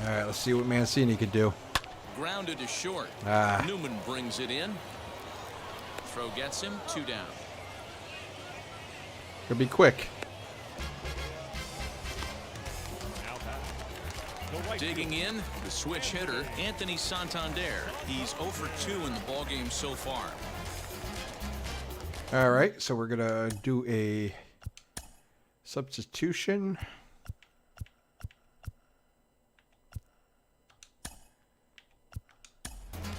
All right, let's see what Mancini could do. Grounded to short. Newman brings it in. Throw gets him, 2 down. Could be quick. Digging in, the switch hitter, Anthony Santander. He's 0 for 2 in the ball game so far. All right, so we're gonna do a substitution.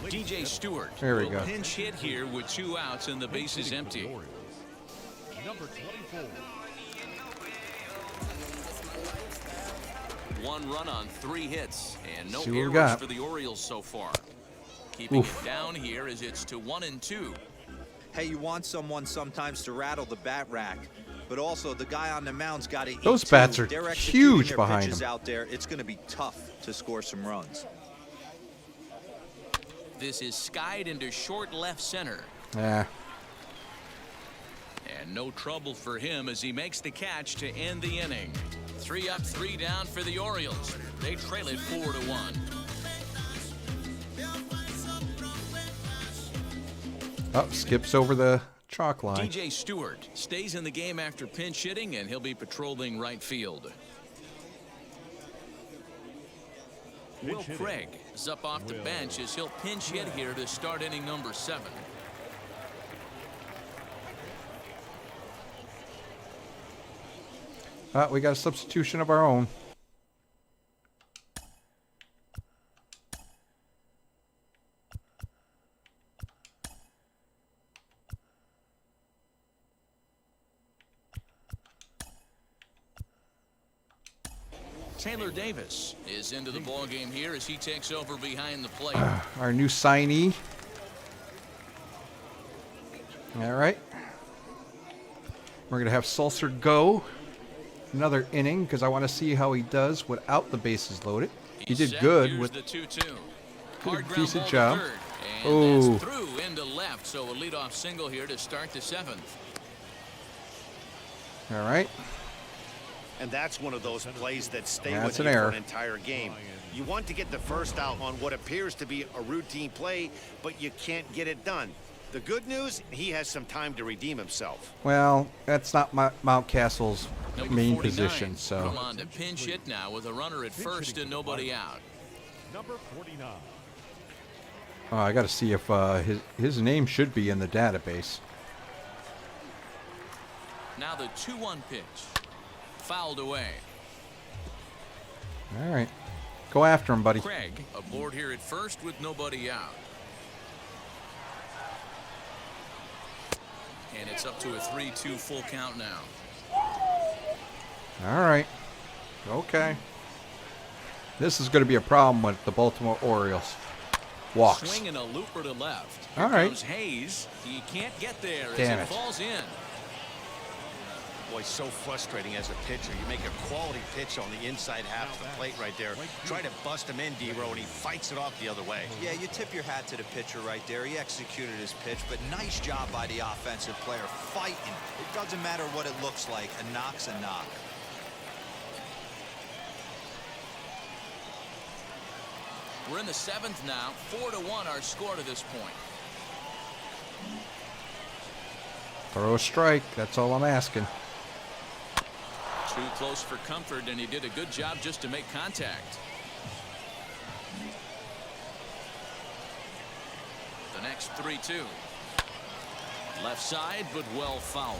DJ Stewart There we will go. pinch hit here with 2 outs and the base is empty. Number 24. 1 run on 3 hits and no See what we errors got. for the Orioles so far. Keeping it down here as it's to 1 and 2. Hey, you want someone sometimes to rattle the bat rack, but also the guy on the mound's got to eat. Those too. bats are They're executing huge their behind pitches them. out there. It's going to be tough to score some runs. This is skied into short left center. Yeah. And no trouble for him as he makes the catch to end the inning. 3 up, 3 down for the Orioles. They trail it 4 to 1. Oh, skips over the chalk line. DJ Stewart stays in the game after pinch hitting, and he'll be patrolling right field. Will Craig is up off the bench as he'll pinch hit here to start inning number 7. We got a substitution of our own. Taylor Davis is into the ball game here as he takes over behind the plate. Our new signee. All right. We're going to have Sulcer go another inning because I want to see how he does without the bases loaded. He did good with the 2-2. did a Hard ground decent ball to job. third, and Oh. that's through into left, so a leadoff single here to start the 7th. All right. And that's one of those plays that stay That's with an you error. for an entire game. You want to get the first out on what appears to be a routine play, but you can't get it done. The good news, he has some time to redeem himself. Well, that's not Mountcastle's Number main 49 position, come so on to pinch hit now with a runner at first and nobody out. Number 49. I got to see if his name should be in the database. Now the 2-1 pitch. Fouled away. All right. Go after him, buddy. Craig aboard here at first with nobody out. And it's up to a 3-2 full count now. All right. Okay. This is going to be a problem with the Baltimore Orioles. Walks. Swinging a looper to left. All right. Comes Hayes. He can't get there Damn as it. it falls in. Boy, so frustrating as a pitcher. You make a quality pitch on the inside half of the plate right there. Try to bust him in, D-Row, and he fights it off the other way. Yeah, you tip your hat to the pitcher right there. He executed his pitch, but nice job by the offensive player fighting. It doesn't matter what it looks like. A knock's a knock. We're in the 7th now. 4-1 our score to this point. Throw a strike. That's all I'm asking. Too close for comfort, and he did a good job just to make contact. The next 3-2. Left side, but well foul.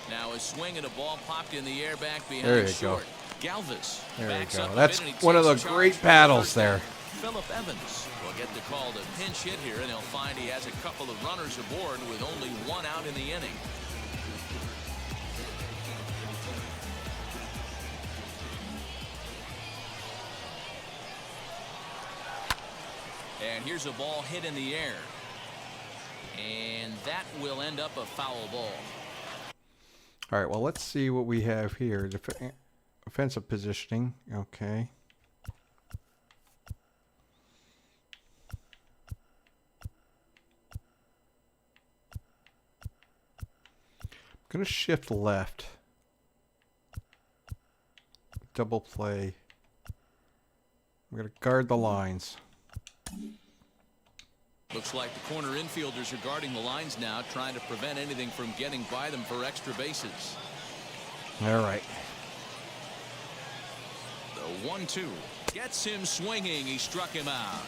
Now a swing and a ball popped in the air back behind There you short. go. Galvis There you backs go. up a That's bit and he one of takes the charge great for battles first there. down. Phillip Evans will get the call to pinch hit here, and he'll find he has a couple of runners aboard with only 1 out in the inning. And here's a ball hit in the air. And that will end up a foul ball. All right, well, let's see what we have here. Offensive positioning. Okay. I'm going to shift left. Double play. I'm going to guard the lines. Looks like the corner infielders are guarding the lines now, trying to prevent anything from getting by them for extra bases. All right. The 1-2 gets him swinging. He struck him out.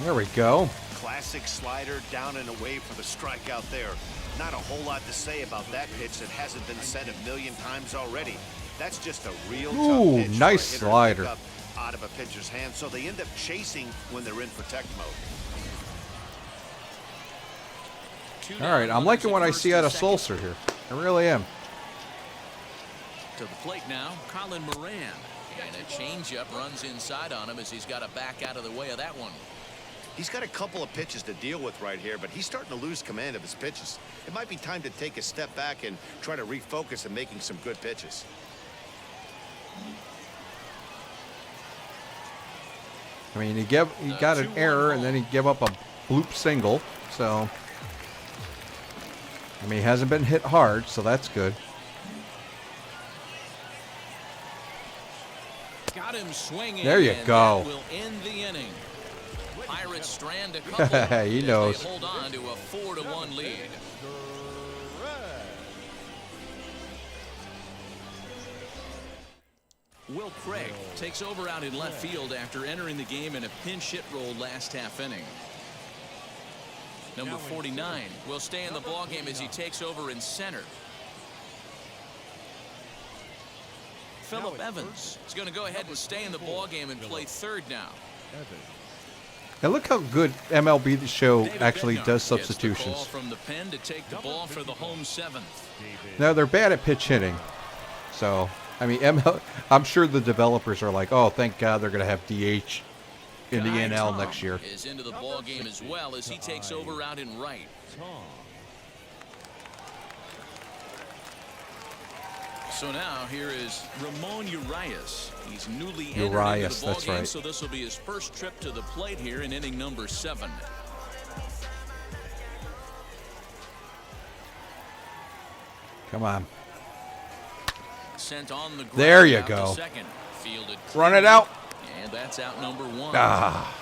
There we go. Classic slider down and away for the strikeout there. Not a whole lot to say about that pitch that hasn't been said a million times already. That's just a real Ooh, tough pitch nice for a hitter to slider. pick up out of a pitcher's hand, so they end up chasing when they're in protect mode. All right, I'm liking what I see out of Sulcer here. I really am. To the plate now, Colin Moran. And a changeup runs inside on him as he's got to back out of the way of that one. He's got a couple of pitches to deal with right here, but he's starting to lose command of his pitches. It might be time to take a step back and try to refocus on making some good pitches. I mean, he got an error, and then he gave up a bloop single. So, I mean, he hasn't been hit hard, so that's good. Got him swinging. There you and go. That will end the inning. Pirates strand a couple. He as knows. They hold on to a 4-1 lead. Will Craig takes over out in left field after entering the game in a pinch hit role last half inning. Number 49 will stay in the ballgame as he takes over in center. Phillip Evans is going to go ahead and stay in the ballgame and play third now. And look how good MLB The Show David actually Bednar does gets the substitutions. call from the pen to take the ball for the home seventh. Now, they're bad at pitch hitting. So, I mean, I'm sure the developers are like, oh, thank God they're going to have DH in the Guy NL Tom next year. is into the ball game as well as he takes over out in right. So now here is Ramon Urias. He's newly entered into Urias, the ball that's game, right. so this will be his first trip to the plate here in inning number 7. Come on. Sent on the ground. There you out to go. second. Fielded Run it cleanly, out. and that's out number 1. Ah.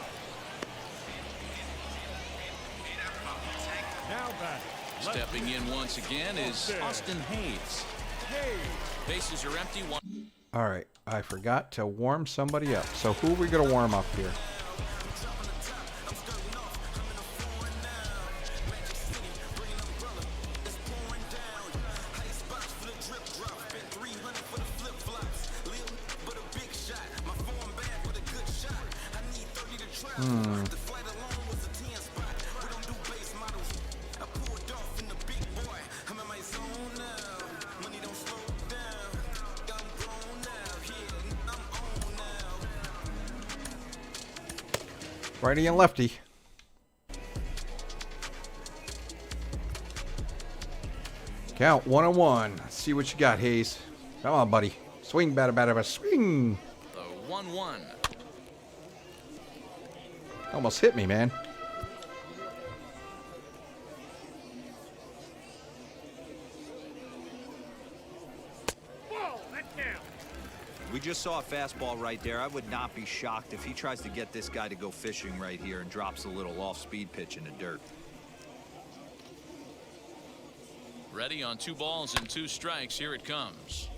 Now back. Stepping in once again is Austin Hayes. Bases are empty. All right. I forgot to warm somebody up. So who are we going to warm up here? Righty and lefty. Count 1-1. Let's see what you got, Hayes. Come on, buddy. Swing, batter, swing. The 1-1. Almost hit me, man. We just saw a fastball right there. I would not be shocked if he tries to get this guy to go fishing right here and drops a little off-speed pitch in the dirt. Ready on 2 balls and 2 strikes. Here it comes.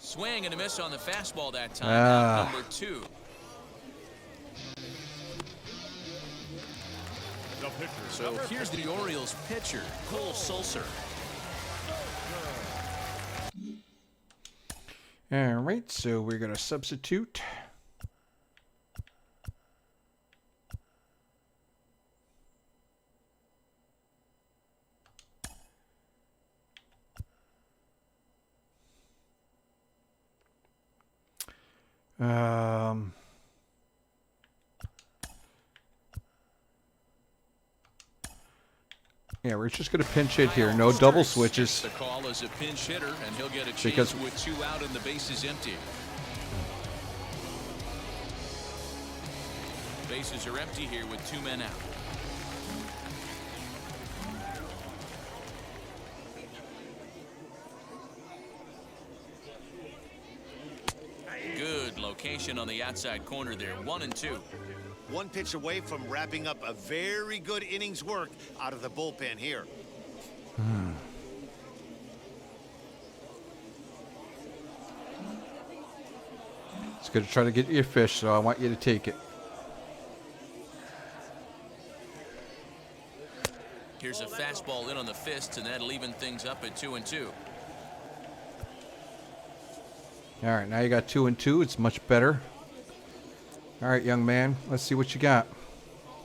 Swing and a miss on the fastball that time. Out number 2. So here's the Orioles pitcher, Cole Sulcer. All right, so we're going to substitute. Yeah, we're just going to pinch hit here. No double switches. The call is a pinch hitter, and he'll get a chance Because with 2 out and the bases empty. Bases are empty here with 2 men out. Good location on the outside corner there. 1-2. One pitch away from wrapping up a very good innings work out of the bullpen here. It's going to try to get you a fish, so I want you to take it. Here's a fastball in on the fist, and that'll even things up at 2-2. All right, now you got 2-2. It's much better. All right, young man, let's see what you got.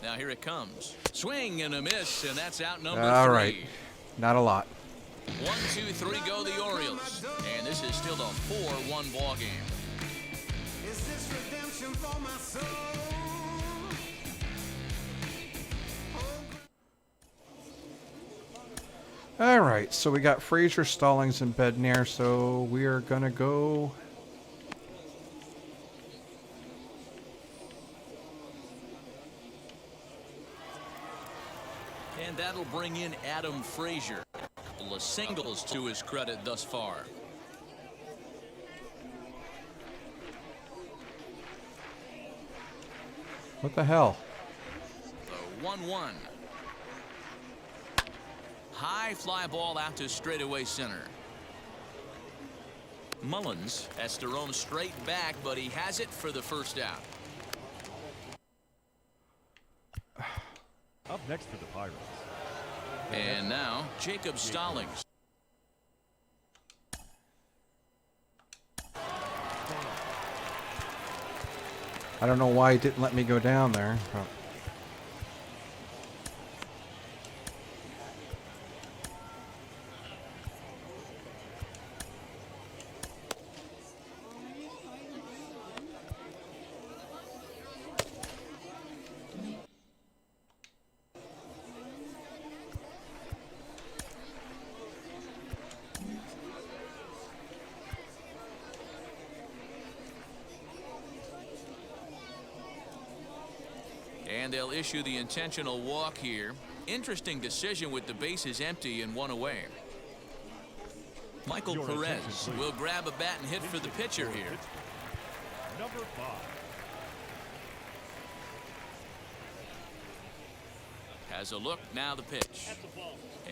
Now here it comes. Swing and a miss, and that's out number 3. All right, not a lot. 1, 2, 3 go the Orioles, and this is still a 4-1 ball game. Is this redemption for my soul? All right, so we got Frazier, Stallings, and Bednair, so we are going to go... And that'll bring in Adam Frazier. A couple of singles to his credit thus far. What the hell? The 1-1. High fly ball out to straightaway center. Mullins has to roam straight back, but he has it for the first out. Up next for the Pirates. And now Jacob Stallings. I don't know why he didn't let me go down there. But... And they'll issue the intentional walk here. Interesting decision with the bases empty and 1 away. Michael Perez will grab a bat and hit for the pitcher here. Number 5. Has a look, now the pitch.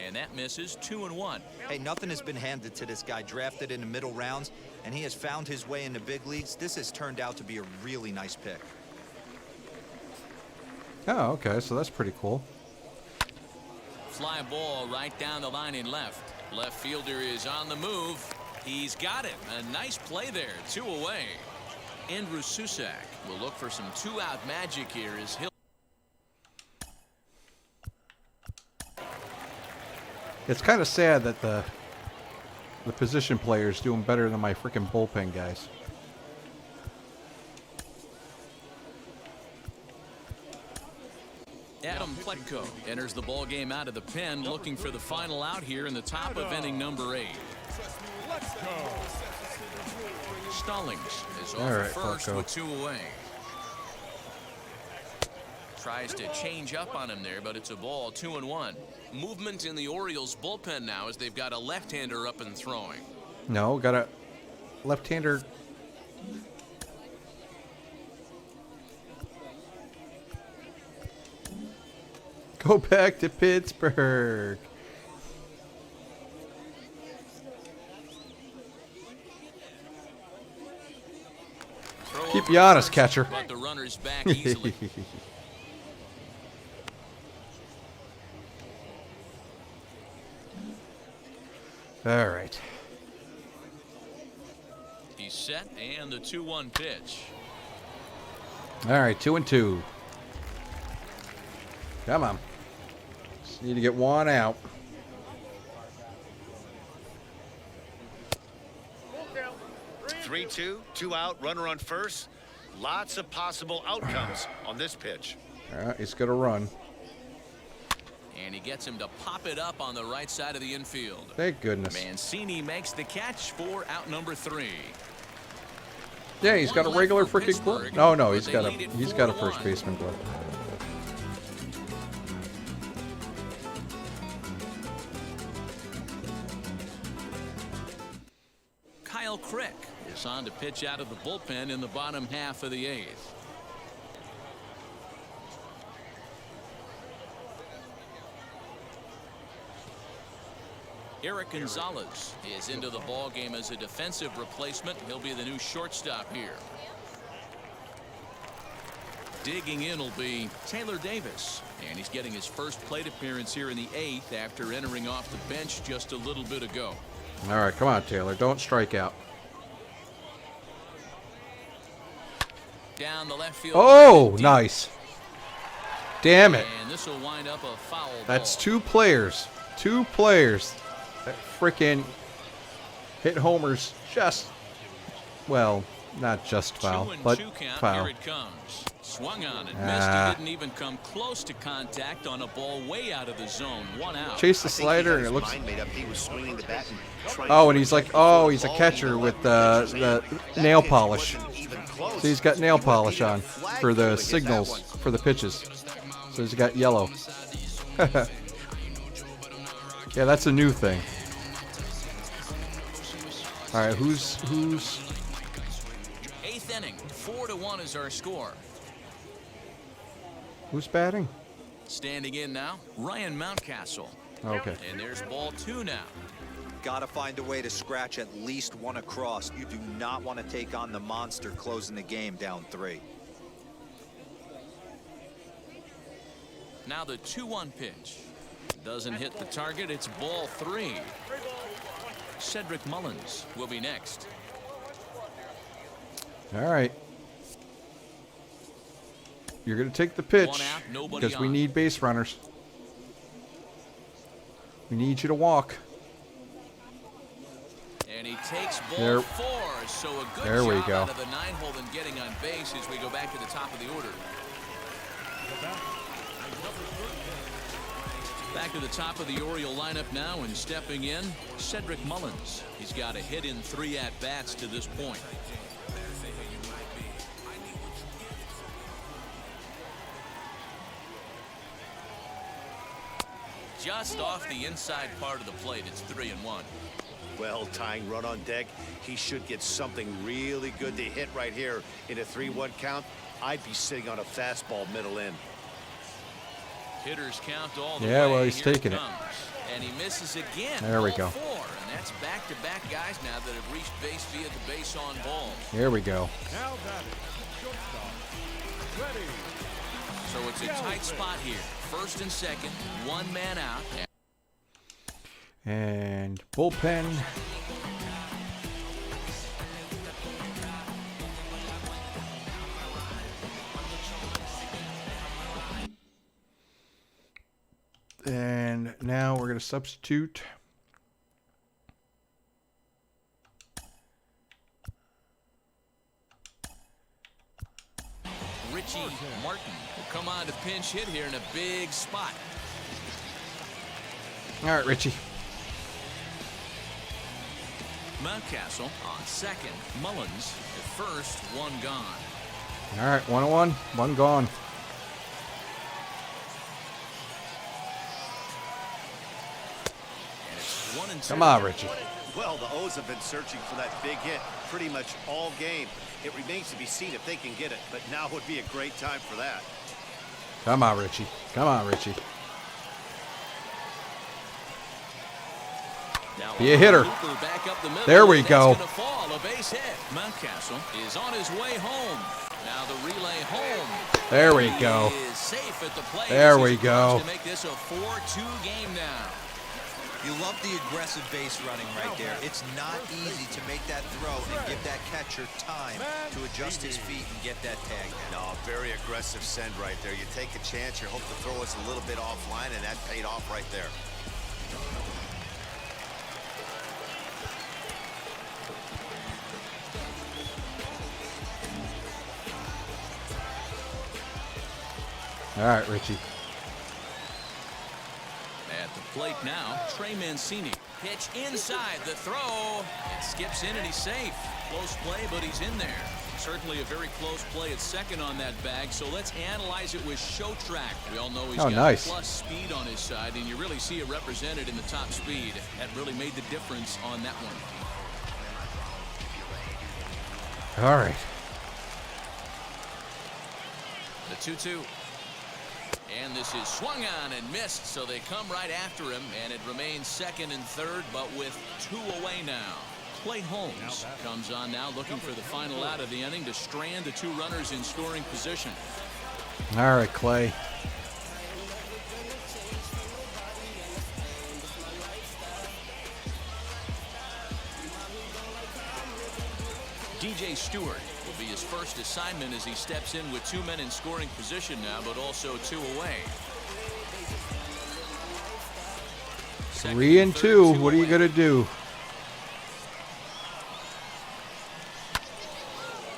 And that misses. 2-1. Hey, nothing has been handed to this guy. Drafted in the middle rounds, and he has found his way in the big leagues. This has turned out to be a really nice pick. Oh, okay, so that's pretty cool. Fly ball right down the line in left. Left fielder is on the move. He's got it. A nice play there. 2 away. Andrew Susak will look for some 2-out magic here as he'll. It's kind of sad that the position player is doing better than my freaking bullpen guys. Adam Pletko enters the ball game out of the pen, looking for the final out here in the top of inning number 8. Let's go. Stallings is All off right, first Pletko. with 2 away. Tries to change up on him there, but it's a ball. 2-1. Movement in the Orioles bullpen now as they've got a left-hander up and throwing. No, got a left-hander. Go back to Pittsburgh. Keep you honest, catcher. But the runner's back easily. All right. He's set, and the 2-1 pitch. All right, 2-2. Come on. Just need to get 1 out. 3-2, 2 out, runner on first. Lots of possible outcomes on this pitch. He's going to run. And he gets him to pop it up on the right side of the infield. Thank goodness. Mancini makes the catch for out number 3. Yeah, he's got a regular freaking glove. No, no, he's got a a first baseman glove. Kyle Crick is on to pitch out of the bullpen in the bottom half of the 8th. Eric Gonzalez is into the ball game as a defensive replacement. He'll be the new shortstop here. Digging in will be Taylor Davis, and he's getting his first plate appearance here in the 8th after entering off the bench just a little bit ago. All right, come on, Taylor. Don't strike out. Down the left field. Oh, nice. Damn it. And this will wind up a foul That's ball. 2 players. 2 players. That freaking hit homers just, well, not just foul, 2-2 but count. foul. Here it comes. Swung on and missed. He didn't even come close to contact on a ball way out of the zone. 1 out. Chase the slider, and it looks. Made up. He was swinging the bat and Oh, and he's like, oh, he's a catcher with the nail polish. So he's got nail polish on for the signals for the pitches. So he's got yellow. Yeah, that's a new thing. All right, who's 8th inning. 4-1 is our score. who's batting? Standing in now, Ryan Mountcastle. Okay. And there's ball 2 now. Got to find a way to scratch at least 1 across. You do not want to take on the monster closing the game down 3. Now the 2-1 pitch. Doesn't hit the target. It's ball 3. Cedric Mullins will be next. All right. You're going to take the pitch 1 out, nobody because we on. need base runners. We need you to walk. And he takes ball There. 4. So a good There we job go. out of the 9-hole and getting on base as we go back to the top of the order. Back to the top of the Oriole lineup now, and stepping in, Cedric Mullins. He's got a hit in 3 at-bats to this point. Just off the inside part of the plate, it's 3-1. Well, tying run on deck. He should get something really good to hit right here in a 3-1 count. I'd be sitting on a fastball middle in. Hitters count all the way. Yeah, well, he's Here taking it. comes. And he misses again. There we Ball go. 4, and that's back-to-back guys now that have reached base via the base on ball. There we go. Now batting, shortstop, ready. So it's a tight spot here. First and second, 1 man out. And bullpen. And now we're going to substitute. Richie Martin will come on to pinch hit here in a big spot. All right, Richie. Mountcastle on second. Mullins at first, 1 gone. All right, 1-1, 1 gone. And it's 1-2. Come on, Richie. Well, the O's have been searching for that big hit pretty much all game. It remains to be seen if they can get it, but now would be a great time for that. Come on, Richie. Come on, Richie. Now Be a hitter. Hooper back up the middle, There we and go. That's gonna fall, a base hit. Mountcastle is on his way home. Now the relay home. There we He go. is safe at the plate. There as we he tries go. To make this a 4-2 game now. You love the aggressive base running right there. It's not easy to make that throw and give that catcher time to adjust his feet and get that tag down. No, very aggressive send right there. You take a chance, you hope the throw is a little bit offline, and that paid off right there. All right, Richie. At the plate now, Trey Mancini. Pitch inside, the throw. It skips in and he's safe. Close play, but he's in there. Certainly a very close play at second on that bag, so let's analyze it with Show Track. We all know he's got nice. plus speed on his side, and you really see it represented in the top speed. That really made the difference on that one. All right. The 2-2. And this is swung on and missed, so they come right after him, and it remains second and third, but with 2 away now. Clay Holmes comes on now, looking for the final out of the inning to strand the 2 runners in scoring position. All right, Clay. DJ Stewart will be his first assignment as he steps in with 2 men in scoring position now, but also 2 away. 3 and 2. What are you gonna do?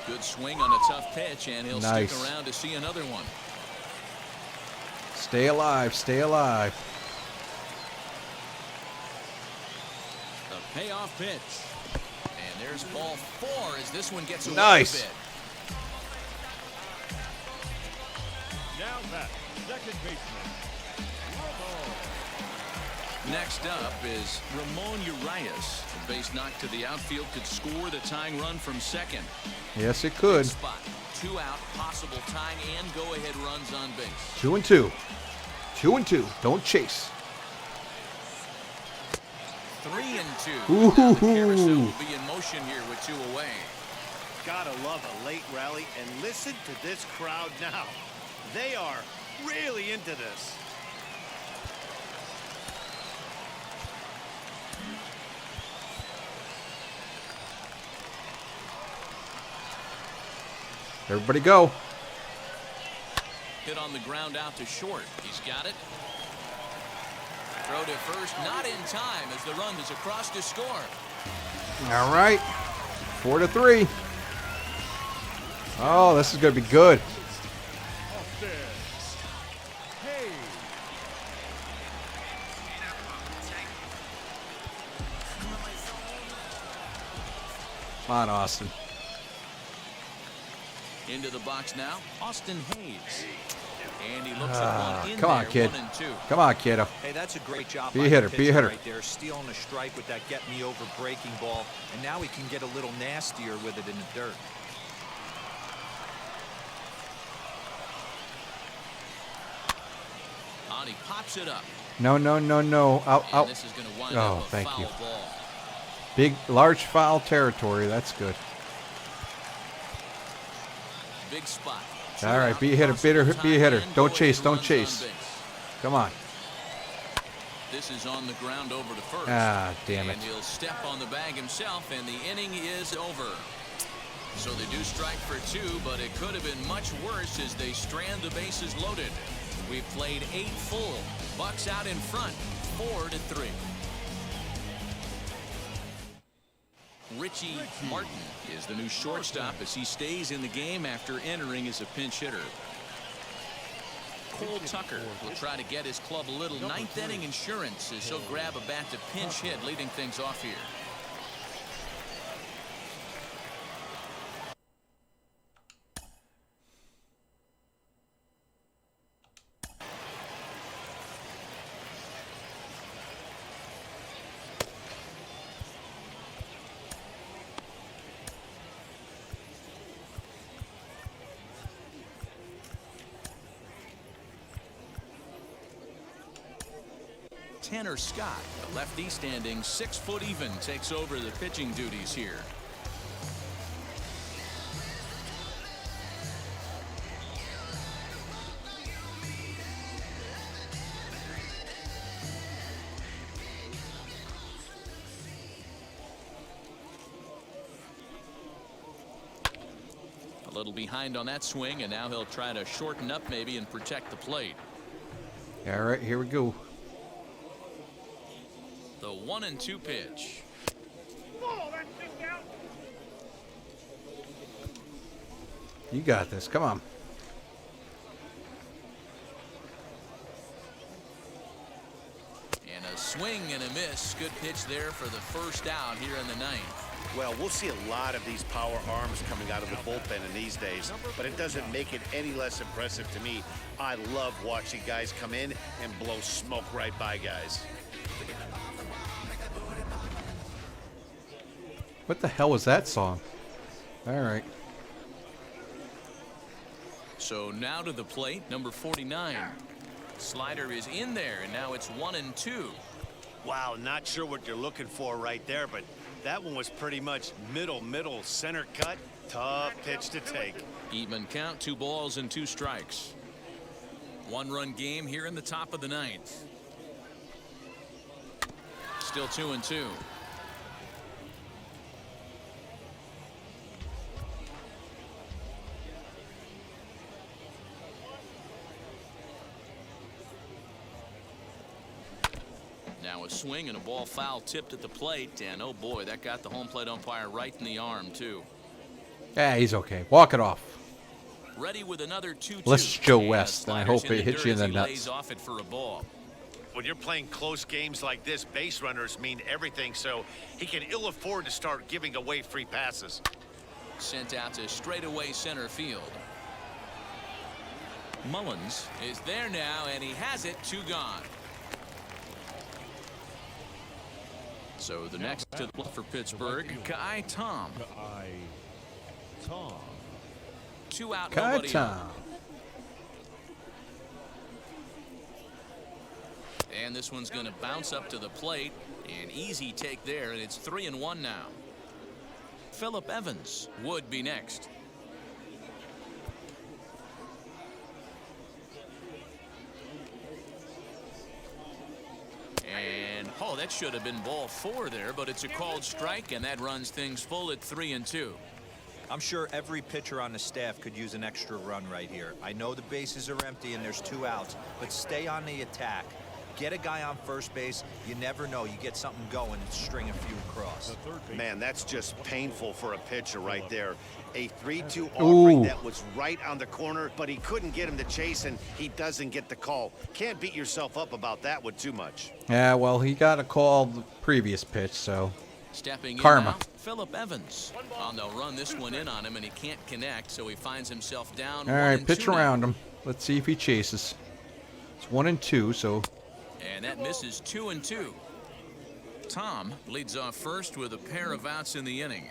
Good swing on a tough pitch, and he'll Nice. stick around to see another one. Stay alive. Stay alive. The payoff pitch. And there's ball 4 as this one gets away Nice. a bit. Now back, second baseman, Romo. Next up is Ramon Urias. A base knock to the outfield could score the tying run from second. Yes, it could. Spot. 2 out, possible tying and go-ahead runs on base. 2 and 2. 2 and 2. Don't chase. 3 and 2. Ooh. Now the carousel will be in motion here with 2 away. Gotta love a late rally, and listen to this crowd now. They are really into this. Everybody go. Hit on the ground out to short. He's got it. Throw to first, not in time as the run is across to score. All right. 4-3. Oh, this is going to be good. Austin. Hey. Come on, Austin. Into the box now, Austin Hayes. And he looks at one in Come on, there, kid. 1 and 2. Come on, kiddo. Hey, that's a great job. Be a by hitter, the be a pitcher hitter. right there, stealing a strike with that get me over breaking ball, and now he can get a little nastier with it in the dirt. On, he pops it up. No, no, no, no. Out, And out. this is going to wind Oh, up a thank foul you. ball. Big, large foul territory. That's good. Big spot. All right, be a hitter, be a hitter. Don't chase, don't chase. Come on. This is on the ground over to first. Ah, damn it. And he'll step on the bag himself, and the inning is over. So they do strike for 2, but it could have been much worse as they strand the bases loaded. We've played 8 full. Bucks out in front, 4-3. Richie Martin is the new shortstop as he stays in the game after entering as a pinch hitter. Cole Tucker will try to get his club a little ninth inning insurance as he'll grab a bat to pinch hit, leading things off here. Tanner Scott, the lefty standing 6 foot even, takes over the pitching duties here. A little behind on that swing, and now he'll try to shorten up maybe and protect the plate. All right, here we go. The 1-2 pitch. You got this. Come on. swing and a miss. Good pitch there for the first out here in the ninth. Well, we'll see a lot of these power arms coming out of the bullpen in these days, but it doesn't make it any less impressive to me. I love watching guys come in and blow smoke right by guys. What the hell was that song? All right. So now to the plate, number 49. Slider is in there, and now it's 1-2. Wow, not sure what you're looking for right there, but that one was pretty much middle, center cut. Tough pitch to take. Even count, 2 balls and 2 strikes. 1-run game here in the top of the ninth. Still 2-2. Now a swing and a ball foul tipped at the plate, and oh boy, that got the home plate umpire right in the arm too. Yeah, he's okay. Walk it off. Ready with another 2-2. Let's Joe And West, and I slider's hope in it hits you in the dirt as he nuts. lays off it for a ball. When you're playing close games like this, base runners mean everything, so he can ill afford to start giving away free passes. Sent out to straightaway center field. Mullins is there now, and he has it. 2 gone. So the next to the plate for Pittsburgh, Kai Tom. Tom. 2 out, nobody on. And this one's going to bounce up to the plate. An easy take there, and it's 3-1 now. Phillip Evans would be next. And oh, that should have been ball 4 there, but it's a called strike, and that runs things full at 3-2. I'm sure every pitcher on the staff could use an extra run right here. I know the bases are empty and there's 2 outs, but stay on the attack. Get a guy on first base. You never know. You get something going and string a few across. Man, that's just painful for a pitcher right there. A 3-2 offering that was right on the corner, but he couldn't get him to chase, and he doesn't get the call. Can't beat yourself up about that one too much. Yeah, well, he got a call the previous pitch, so Stepping karma. in now, Phillip Evans. Oh, they'll run this one in on him, and he can't connect, so he finds himself down. All right, 1-2 pitch now. around him. Let's see if he chases. It's 1-2, so And that misses 2-2. Tom leads off first with a pair of outs in the inning.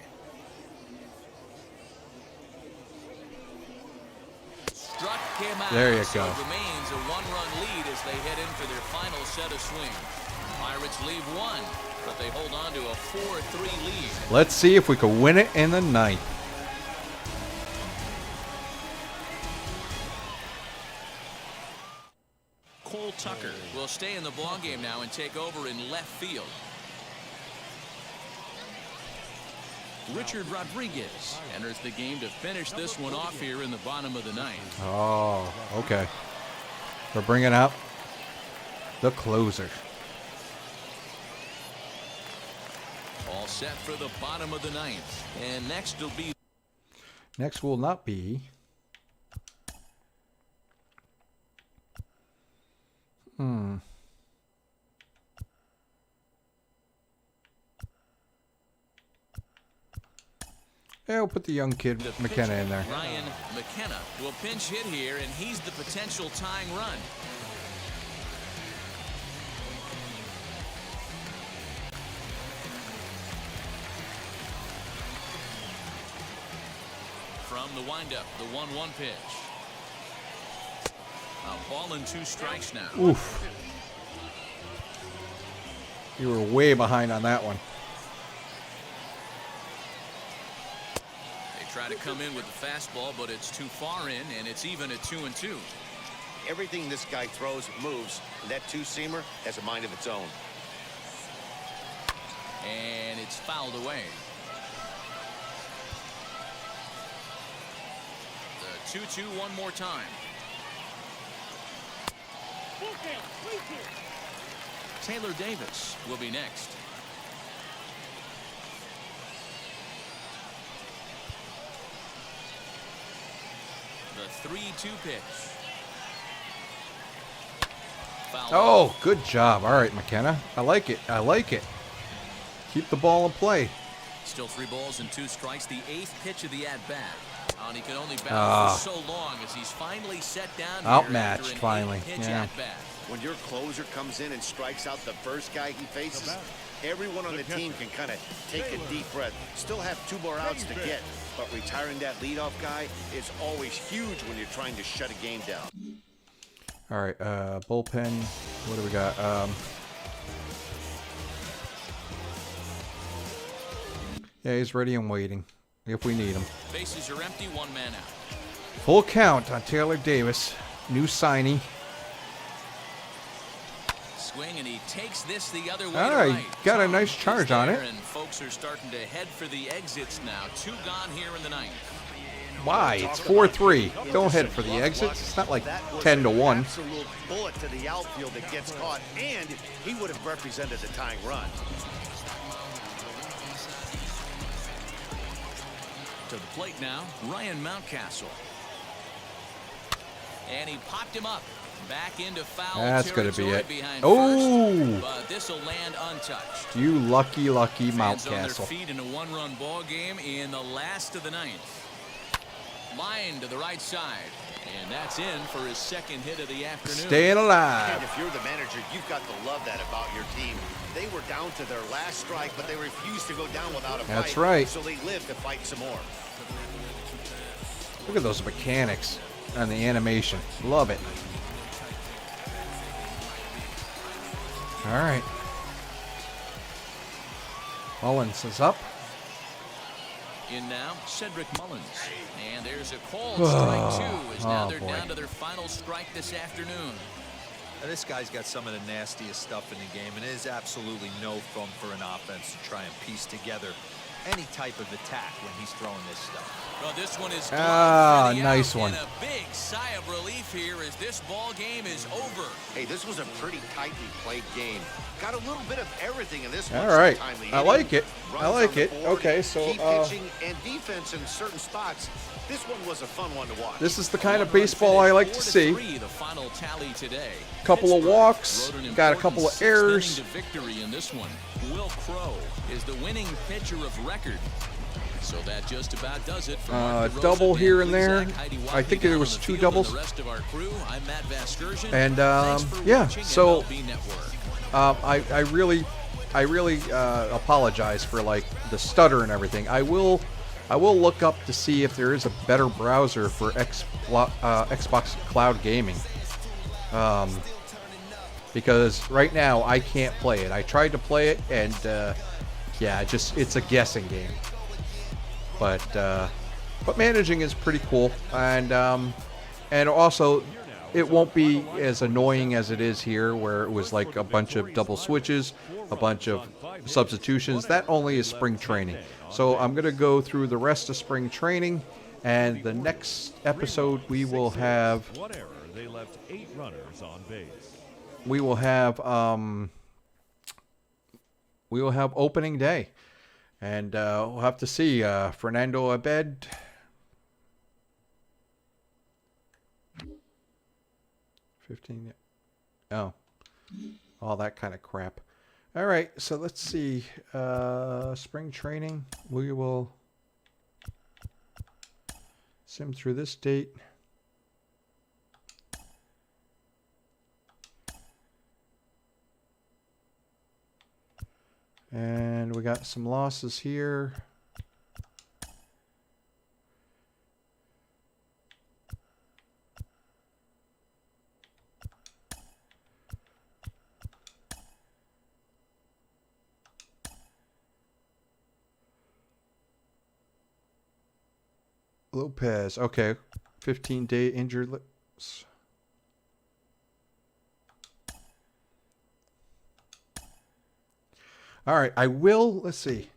Struck him out. There you So go. it remains a 1-run lead as they head in for their final set of swings. Pirates leave 1, but they hold on to a 4-3 lead. let's see if we can win it in the ninth. Cole Tucker will stay in the ballgame now and take over in left field. Richard Rodriguez enters the game to finish this one off here in the bottom of the ninth. Oh, okay. We're bringing out the closer. All set for the bottom of the ninth. And next will be Next will not be. Yeah, we'll put the young kid the McKenna pitcher, in there. Ryan McKenna will pinch hit here, and he's the potential tying run. From the windup, the 1-1 pitch. A ball and 2 strikes now. Oof. You were way behind on that one. They try to come in with the fastball, but it's too far in, and it's even at 2-2. Everything this guy throws moves, and that 2-seamer has a mind of its own. And it's fouled away. The 2-2 one more time. Taylor Davis will be next. The 3-2 pitch. foul. Oh, good job. All right, McKenna. I like it. I like it. Keep the ball in play. Still 3 balls and 2 strikes. The 8th pitch of the at-bat. And he could only battle for so long as he's finally set down here Outmatched, after an finally. 8-pitch Yeah. at-bat. When your closer comes in and strikes out the first guy he faces, everyone on the team can kind of take a deep breath. Still have 2 more outs to get, but retiring that leadoff guy is always huge when you're trying to shut a game down. All right, bullpen. What do we got? Yeah, he's ready and waiting if we need him. Bases are empty, 1 man out. Full count on Taylor Davis. New signee. Swing, and he takes this the other way. All to right, right. got a Tom nice is charge on there, it. And folks are starting to head for the exits now. 2 gone here in the 9th. Why? It's 4-3. Don't head for the exits. It's not like 10-1. Absolute bullet to the outfield that gets caught, and he would have represented the tying run. To the plate now, Ryan Mountcastle. And he popped him up. Back into foul That's going to be territory it. behind Oh! first, but this will land untouched. You lucky Fans on their Mountcastle. feet in a 1-run ball game in the last of the 9th. Line to the right side, and that's in for his 2nd hit of the afternoon. Staying And alive. if you're the manager, you've got to love that about your team. They were down to their last strike, but they refused to go down without a fight. That's right. So they lived to fight some more. Look at those mechanics and the animation. Love it. All right. Mullins is up. In now, Cedric Mullins. And there's a called strike 2 as now Oh, they're boy. down to their final strike this afternoon. Now, this guy's got some of the nastiest stuff in the game, and it is absolutely no fun for an offense to try and piece together any type of attack when he's throwing this stuff. Well, this one is nice one. And a big sigh of relief here as this ball game is over. Hey, this was a pretty tightly played game. Got a little bit of everything in this one. All right. Some timely I hitting, like it. runs I like on the it. board, Okay, so, key pitching and defense in certain spots. This one was a fun one to watch. This is the kind of baseball I like to see. 4-3, the final tally today. Couple of Pittsburgh walks, rode an got a important couple of 6th errors. inning to victory in this one. Will Crowe is the winning pitcher of record. So that just about does it for Mark DeRosa, double Dan here and there. Plezak, Heidi I think Watley there was down on the 2 field, doubles. and the rest of our crew, I'm Matt Vasgersian. And, Thanks for yeah, watching so, MLB Network. I really apologize for like the stutter and everything. I will look up to see if there is a better browser for Xbox Cloud Gaming. Because right now I can't play it. I tried to play it and yeah, it's a guessing game. But managing is pretty cool, and also it won't be as annoying as it is here, where it was like a bunch of double switches, a bunch of substitutions. That only is spring training. So I'm gonna go through the rest of spring training, and the next episode we will have 1 error. They left 8 runners on base. we will have opening day. And we'll have to see. Fernando Abed. Oh. All that kind of crap. All right. So let's see. Spring training. We will sim through this date. And we got some losses here. Lopez. Okay. 15-day injured list. All right, I will, let's see.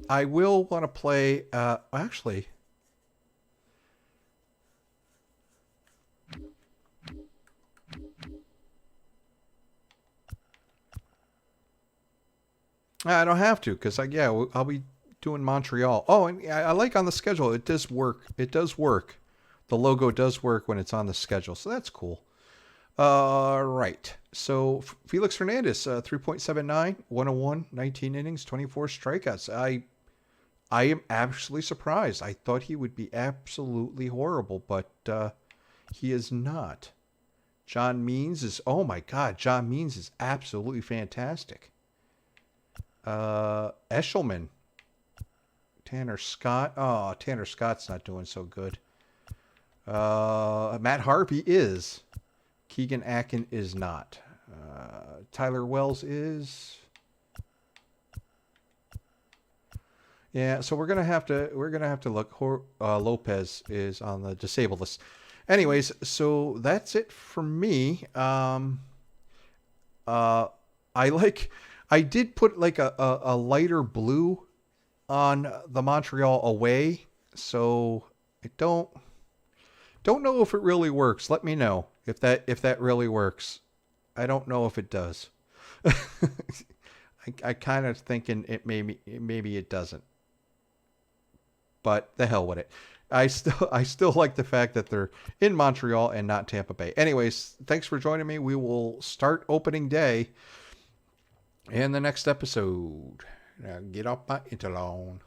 I will want to play, actually. I don't have to, because I'll be doing Montreal. Oh, and I like on the schedule, it does work. It does work. The logo does work when it's on the schedule, so that's cool. Right. So Felix Hernandez, 3.79, 101, 19 innings, 24 strikeouts. I am absolutely surprised. I thought he would be absolutely horrible, but he is not. John Means is, oh my God, John Means is absolutely fantastic. Eshelman. Tanner Scott. Oh, Tanner Scott's not doing so good. Matt Harvey is. Keegan Akin is not. Tyler Wells is. Yeah, so we're gonna have to look. Lopez is on the disabled list. Anyways, so that's it for me. I did put like a lighter blue on the Montreal away, so I don't know if it really works. Let me know if that really works. I don't know if it does. I kind of thinking maybe it doesn't. But the hell with it. I still like the fact that they're in Montreal and not Tampa Bay. Anyways, thanks for joining me. We will start opening day in the next episode. Now get off my interlawn.